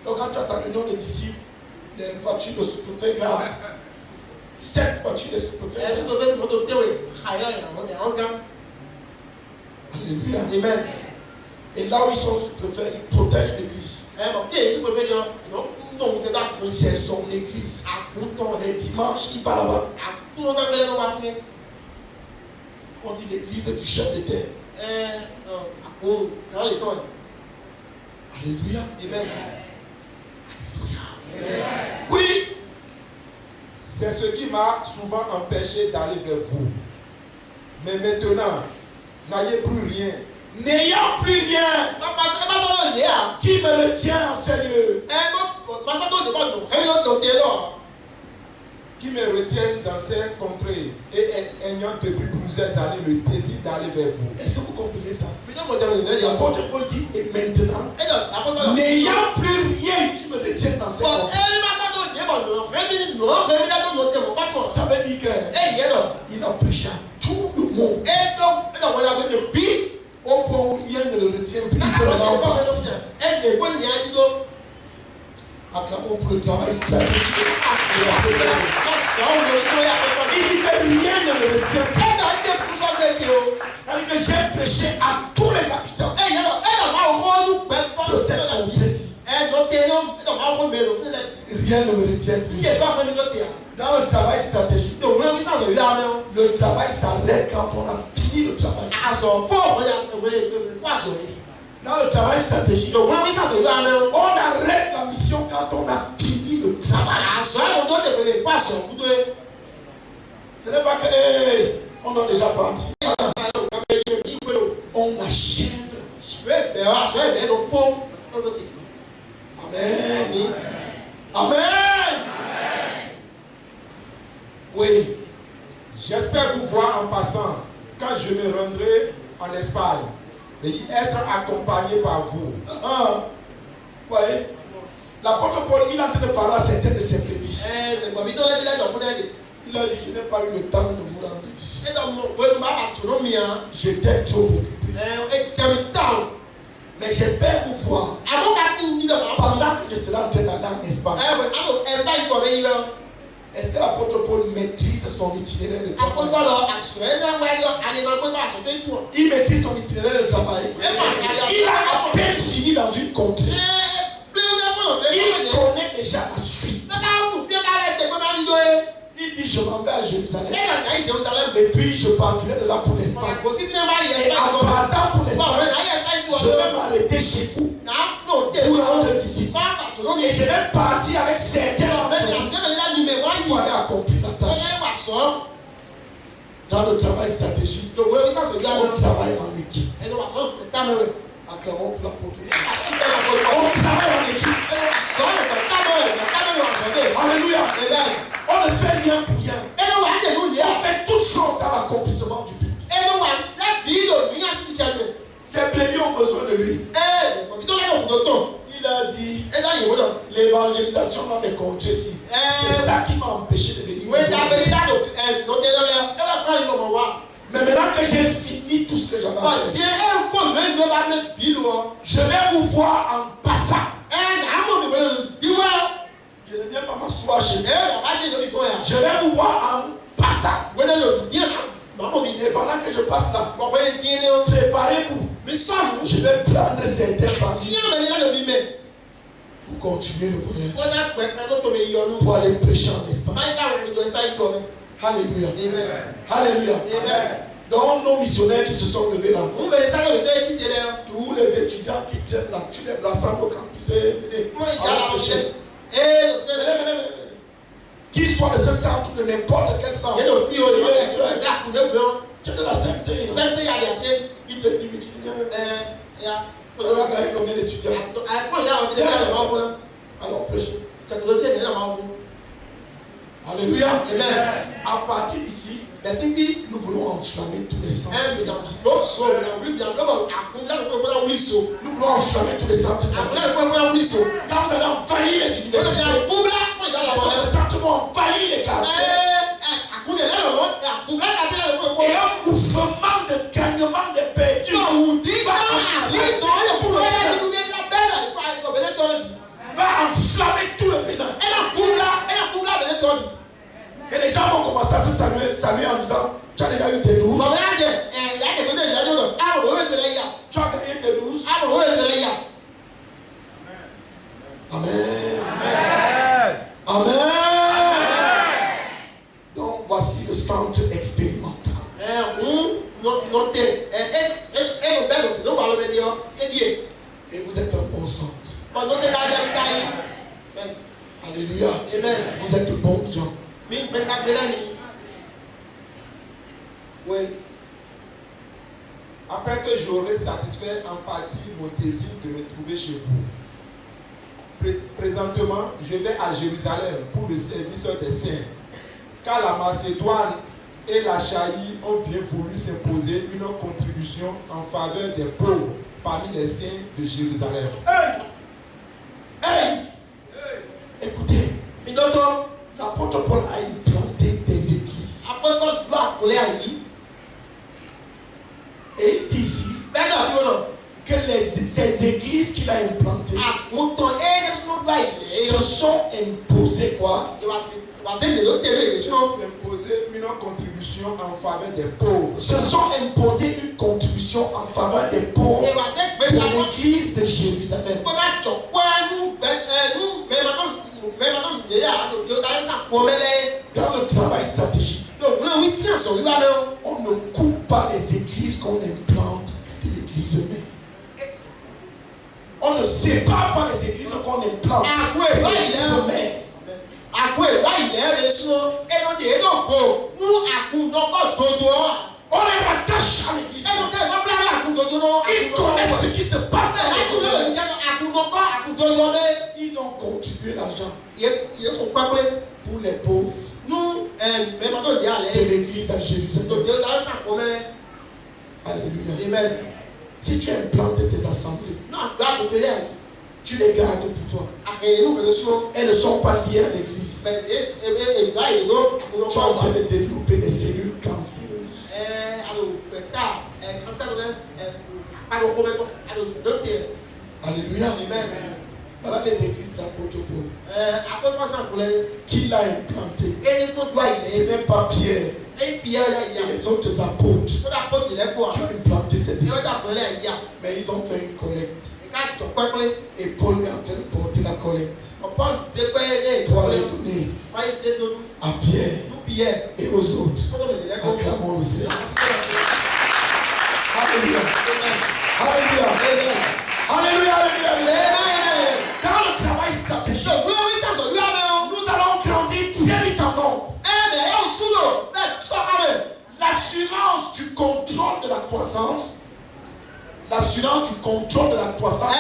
Donc quand tu as ta réunion de disciples, des voitures de sous-préfets, 7 voitures de sous-préfets. Alléluia. Amen. Et là où ils sont sous-préfets, ils protègent l'église. C'est son église. Les dimanches, il va là-bas. On dit l'église du chef de terre. Alléluia. Amen. Oui. C'est ce qui m'a souvent empêché d'aller vers vous. Mais maintenant, n'ayez plus rien. N'ayant plus rien qui me retient en sérieux. Qui me retiennent dans ces contrées et ayant depuis plusieurs années le désir d'aller vers vous. Est-ce que vous comprenez ça? L'apôtre Paul dit, et maintenant, n'ayant plus rien qui me retienne dans ces contrées. Ça veut dire qu'il a prêché à tout le monde. Au point où rien ne le retient plus, il peut maintenant partir. Acclamons pour le travail stratégique. Il dit que rien ne le retient plus. C'est-à-dire que j'ai prêché à tous les habitants de cette contrée-ci. Rien ne me retient plus. Dans le travail stratégique, le travail s'arrête quand on a fini le travail. Dans le travail stratégique, on arrête la mission quand on a fini le travail. Ce n'est pas que on a déjà parti. On achève la mission. Amen. Amen. Oui. J'espère vous voir en passant quand je me rendrai en Espagne et y être accompagné par vous. Oui. L'apôtre Paul, il est en train de parler à certaines de ses brebis. Il a dit, je n'ai pas eu le temps de vous rendre visite. J'étais trop occupé. Mais j'espère vous voir pendant que je serai en train d'aller en Espagne. Est-ce que l'apôtre Paul maîtrise son itinéraire de travail? Il maîtrise son itinéraire de travail. Il a à peine fini dans une contrée. Il connaît déjà la suite. Il dit, je m'en vais à Jérusalem. Et puis je partirai de là pour l'Espagne. Et en partant pour l'Espagne, je vais m'arrêter chez vous pour rendre visite. Et je vais partir avec certains pour aller accomplir la tâche. Dans le travail stratégique, on travaille en équipe. Acclamons pour l'apôtre. On travaille en équipe. Alléluia. On ne fait rien pour rien. On fait toutes choses dans l'accomplissement du but. Ces brebis ont besoin de lui. Il a dit l'évangélisation dans les contrées-ci. C'est ça qui m'a empêché de venir. Mais maintenant que j'ai fini tout ce que j'avais à faire, je vais vous voir en passant. Je ne viens pas m'asseoir chez vous. Je vais vous voir en passant. Et pendant que je passe là, préparez-vous. Je vais prendre certains passages pour continuer le voyage. Pour aller prêcher en Espagne. Alléluia. Alléluia. Donc nos missionnaires qui se sont levés là, tous les étudiants qui tiennent là, tu les rassembles au campus et venez. Allons prêcher. Qu'ils soient de ce centre ou de n'importe quel centre. Tu es de la 5C. Il te dit, tu viens. Regarde combien d'étudiants. Alors prêcher. Alléluia. Amen. À partir d'ici, nous voulons enflammer tous les centres. Nous voulons enflammer tous les centres. Quand vous allez envahir les universités, les centres vont envahir les quartiers. Et un mouvement de gagnement des perdus va enflammer tout le Bénin. Et les gens vont commencer à se saluer en disant, tu as déjà eu tes 12. Tu as gagné tes 12. Amen. Amen. Donc voici le centre expérimental. Et vous êtes un bon centre. Alléluia. Vous êtes de bons gens. Oui. j'aurai satisfait en partie mon désir de me trouver chez vous. Présentement, je vais à Jérusalem pour le service des saints, car la Macédoine et la Chaïe ont bien voulu s'imposer une contribution en faveur des pauvres parmi les saints de Jérusalem. Hey! Écoutez, l'apôtre Paul a implanté des églises. Et il dit ici que ces églises qu'il a implantées se sont imposées quoi? S'imposer une contribution en faveur des pauvres. Se sont imposées une contribution en faveur des pauvres pour l'église de Jérusalem. Dans le travail stratégique, on ne coupe pas les églises qu'on implante de l'église mère. On ne sépare pas les églises qu'on implante de l'église mère. On les rattache à l'église. Ils connaissent ce qui se passe dans l'église. Ils ont contribué l'argent pour les pauvres de l'église à Jérusalem. Alléluia. Amen. Si tu implantes tes assemblées, tu les gardes pour toi. Elles ne sont pas liées à l'église. Tu es en train de développer des cellules cancéreuses. Alléluia. Amen. Voilà les églises de l'apôtre Paul. Qui l'a implanté? Ce n'est pas Pierre et les autres apôtres qui ont implanté ces églises. Mais ils ont fait une collecte. Et Paul est en train de porter la collecte pour les donner à Pierre et aux autres. Acclamons le Seigneur. Alléluia. Alléluia. Alléluia. Alléluia. Dans le travail stratégique, nous allons grandir très vite en nombre. L'assurance du contrôle de la croissance. L'assurance du contrôle de la croissance.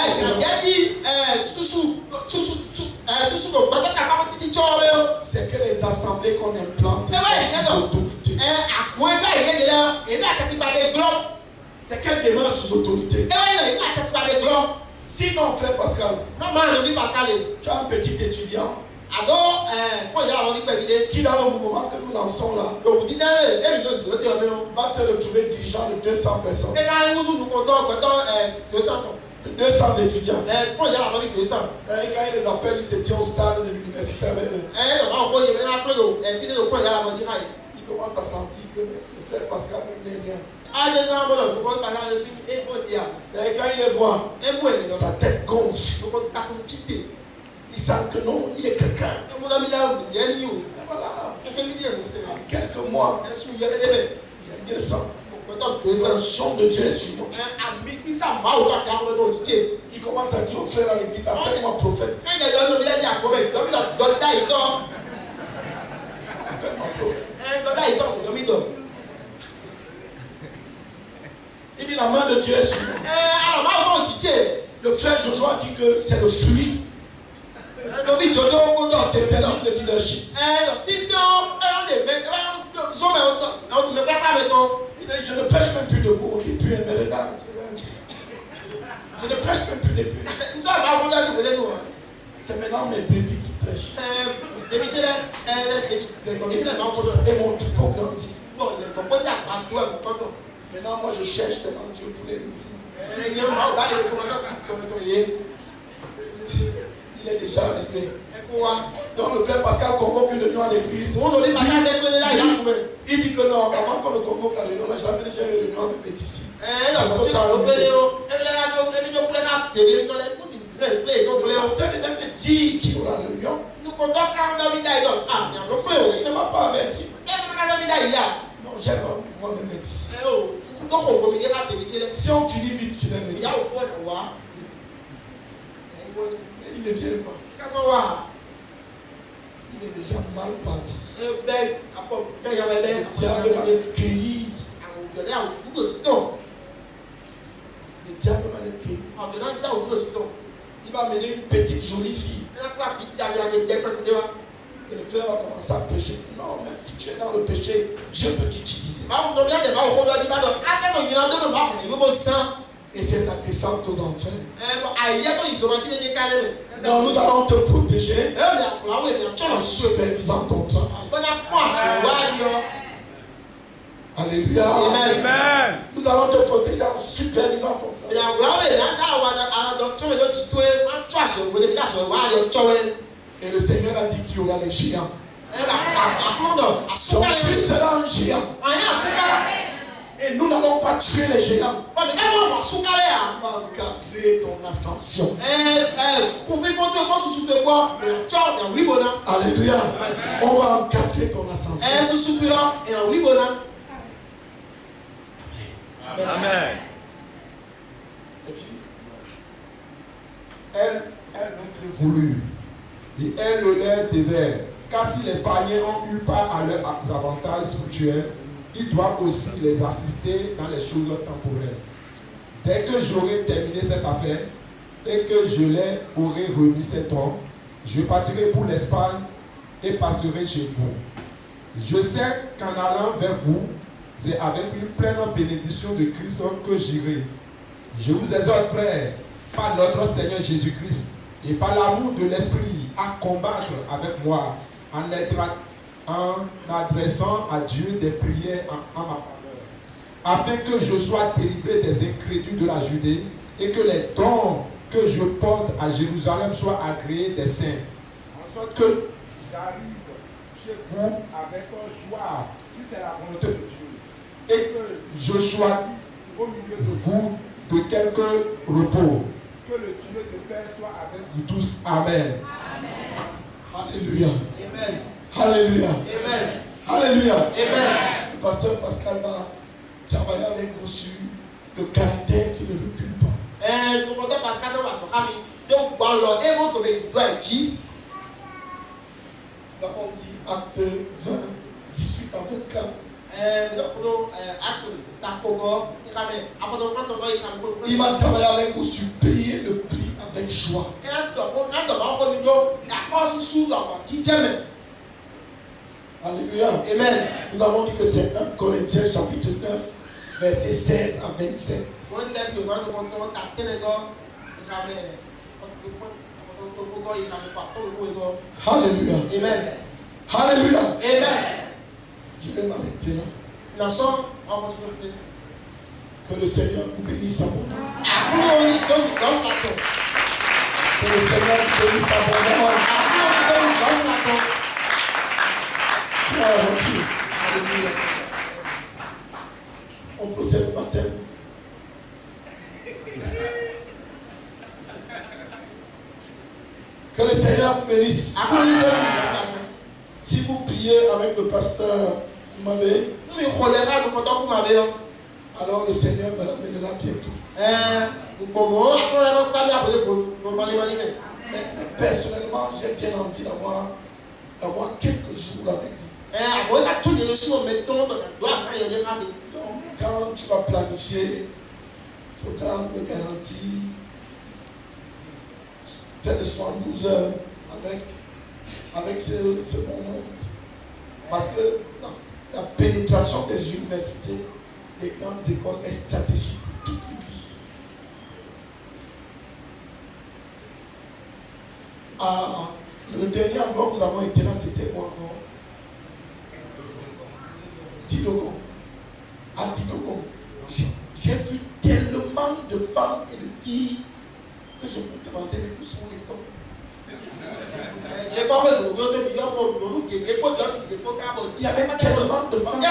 C'est que les assemblées qu'on implante sont sous autorité. C'est qu'elles demeurent sous autorité. Sinon, frère Pascal, tu as un petit étudiant qui dans le mouvement que nous lançons là va se retrouver dirigeant de 200 personnes. 200 étudiants. Et quand il les appelle, il se tient au stade de l'université avec eux. Il commence à sentir que le frère Pascal même n'est rien. Et quand il les voit, sa tête gonfle. Il sent que non, il est quelqu'un. Et voilà. En quelques mois, il y a 200. L'onction de Dieu est sur moi. Il commence à dire au frère à l'église, appelle-moi prophète. Appelle-moi prophète. Il dit la main de Dieu est sur moi. Le frère Joshua dit que c'est le fruit de leadership. Je ne prêche même plus debout, et puis elle me regarde. Je ne prêche même plus debout. C'est maintenant mes bébés qui prêchent. Et mon troupeau grandit. Maintenant, moi je cherche vraiment Dieu pour les nourrir. Il est déjà arrivé. Donc le frère Pascal convoque une réunion à l'église. Il dit que non, avant qu'on le convoque la réunion, on n'a jamais déjà eu une réunion avec Médici. Le pasteur même me dit qu'il y aura réunion. Il ne m'a pas averti. Non, j'ai rendez-vous avec Médici. Si on finit vite, je vais venir. Il ne vient pas. Il est déjà mal parti. Le diable va le cueillir. diable va le pied. Il va amener une petite jolie fille. Et le frère va commencer à pécher. Non, même si tu es dans le péché, Dieu peut t'utiliser. Et c'est sa descente aux enfers. Non, nous allons te protéger en supervisant ton travail. Alléluia. Amen. Nous allons te protéger en supervisant ton travail. Et le Seigneur a dit qu'il y aura les géants. Donc tu seras un géant. Et nous n'allons pas tuer les géants. On va encadrer ton ascension. Alléluia. On va encadrer ton ascension. Amen. C'est fini. Elles ont bien voulu. Et elles le leur dévèrent. Car si les païens ont eu part à leurs avantages spirituels, ils doivent aussi les assister dans les choses temporelles. Dès que j'aurai terminé cette affaire et que je leur aurai remis cet homme, je partirai pour l'Espagne et passerai chez vous. Je sais qu'en allant vers vous, c'est avec une pleine bénédiction de Christ que j'irai. Je vous exhorte, frères, par notre Seigneur Jésus-Christ et par l'amour de l'Esprit, à combattre avec moi en adressant à Dieu des prières en ma faveur, afin que je sois délivré des incrédules de la Judée et que les dons que je porte à Jérusalem soient agréés des saints, en sorte que j'arrive chez vous avec joie, si c'est la volonté de Dieu, et que je choisisse au milieu de vous de quelque repos. Que le Dieu de paix soit avec vous tous. Amen. Alléluia. Amen. Alléluia. Amen. Alléluia. Amen. Le pasteur Pascal va travailler avec vous sur le caractère qui ne recule pas. Nous comptons Pascal dans la famille. Donc, nous avons dit acte 20, 18 à 24. Il va travailler avec vous sur payer le prix avec joie. Alléluia. Amen. Nous avons dit que c'est 1 Corinthiens chapitre 9, versets 16 à 27. Alléluia. Amen. Alléluia. Amen. Je vais m'arrêter là. Que le Seigneur vous bénisse abondamment. Que le Seigneur vous bénisse abondamment. Gloire à Dieu. Alléluia. On procède au baptême. Que le Seigneur vous bénisse. Si vous priez avec le pasteur Kumabé, alors le Seigneur me l'amènera bientôt. Mais personnellement, j'ai bien envie d'avoir quelques jours avec vous. Donc, quand tu vas planifier, il faudra me garantir peut-être 72 heures avec ce bon monde. Parce que la pénétration des universités, des grandes écoles est stratégique pour toute l'Église. Le dernier endroit où nous avons été là, c'était où encore? Tidogon. À Tidogon. J'ai vu tellement de femmes et de filles que je me demandais, mais où sont les hommes? Il y avait tellement de femmes.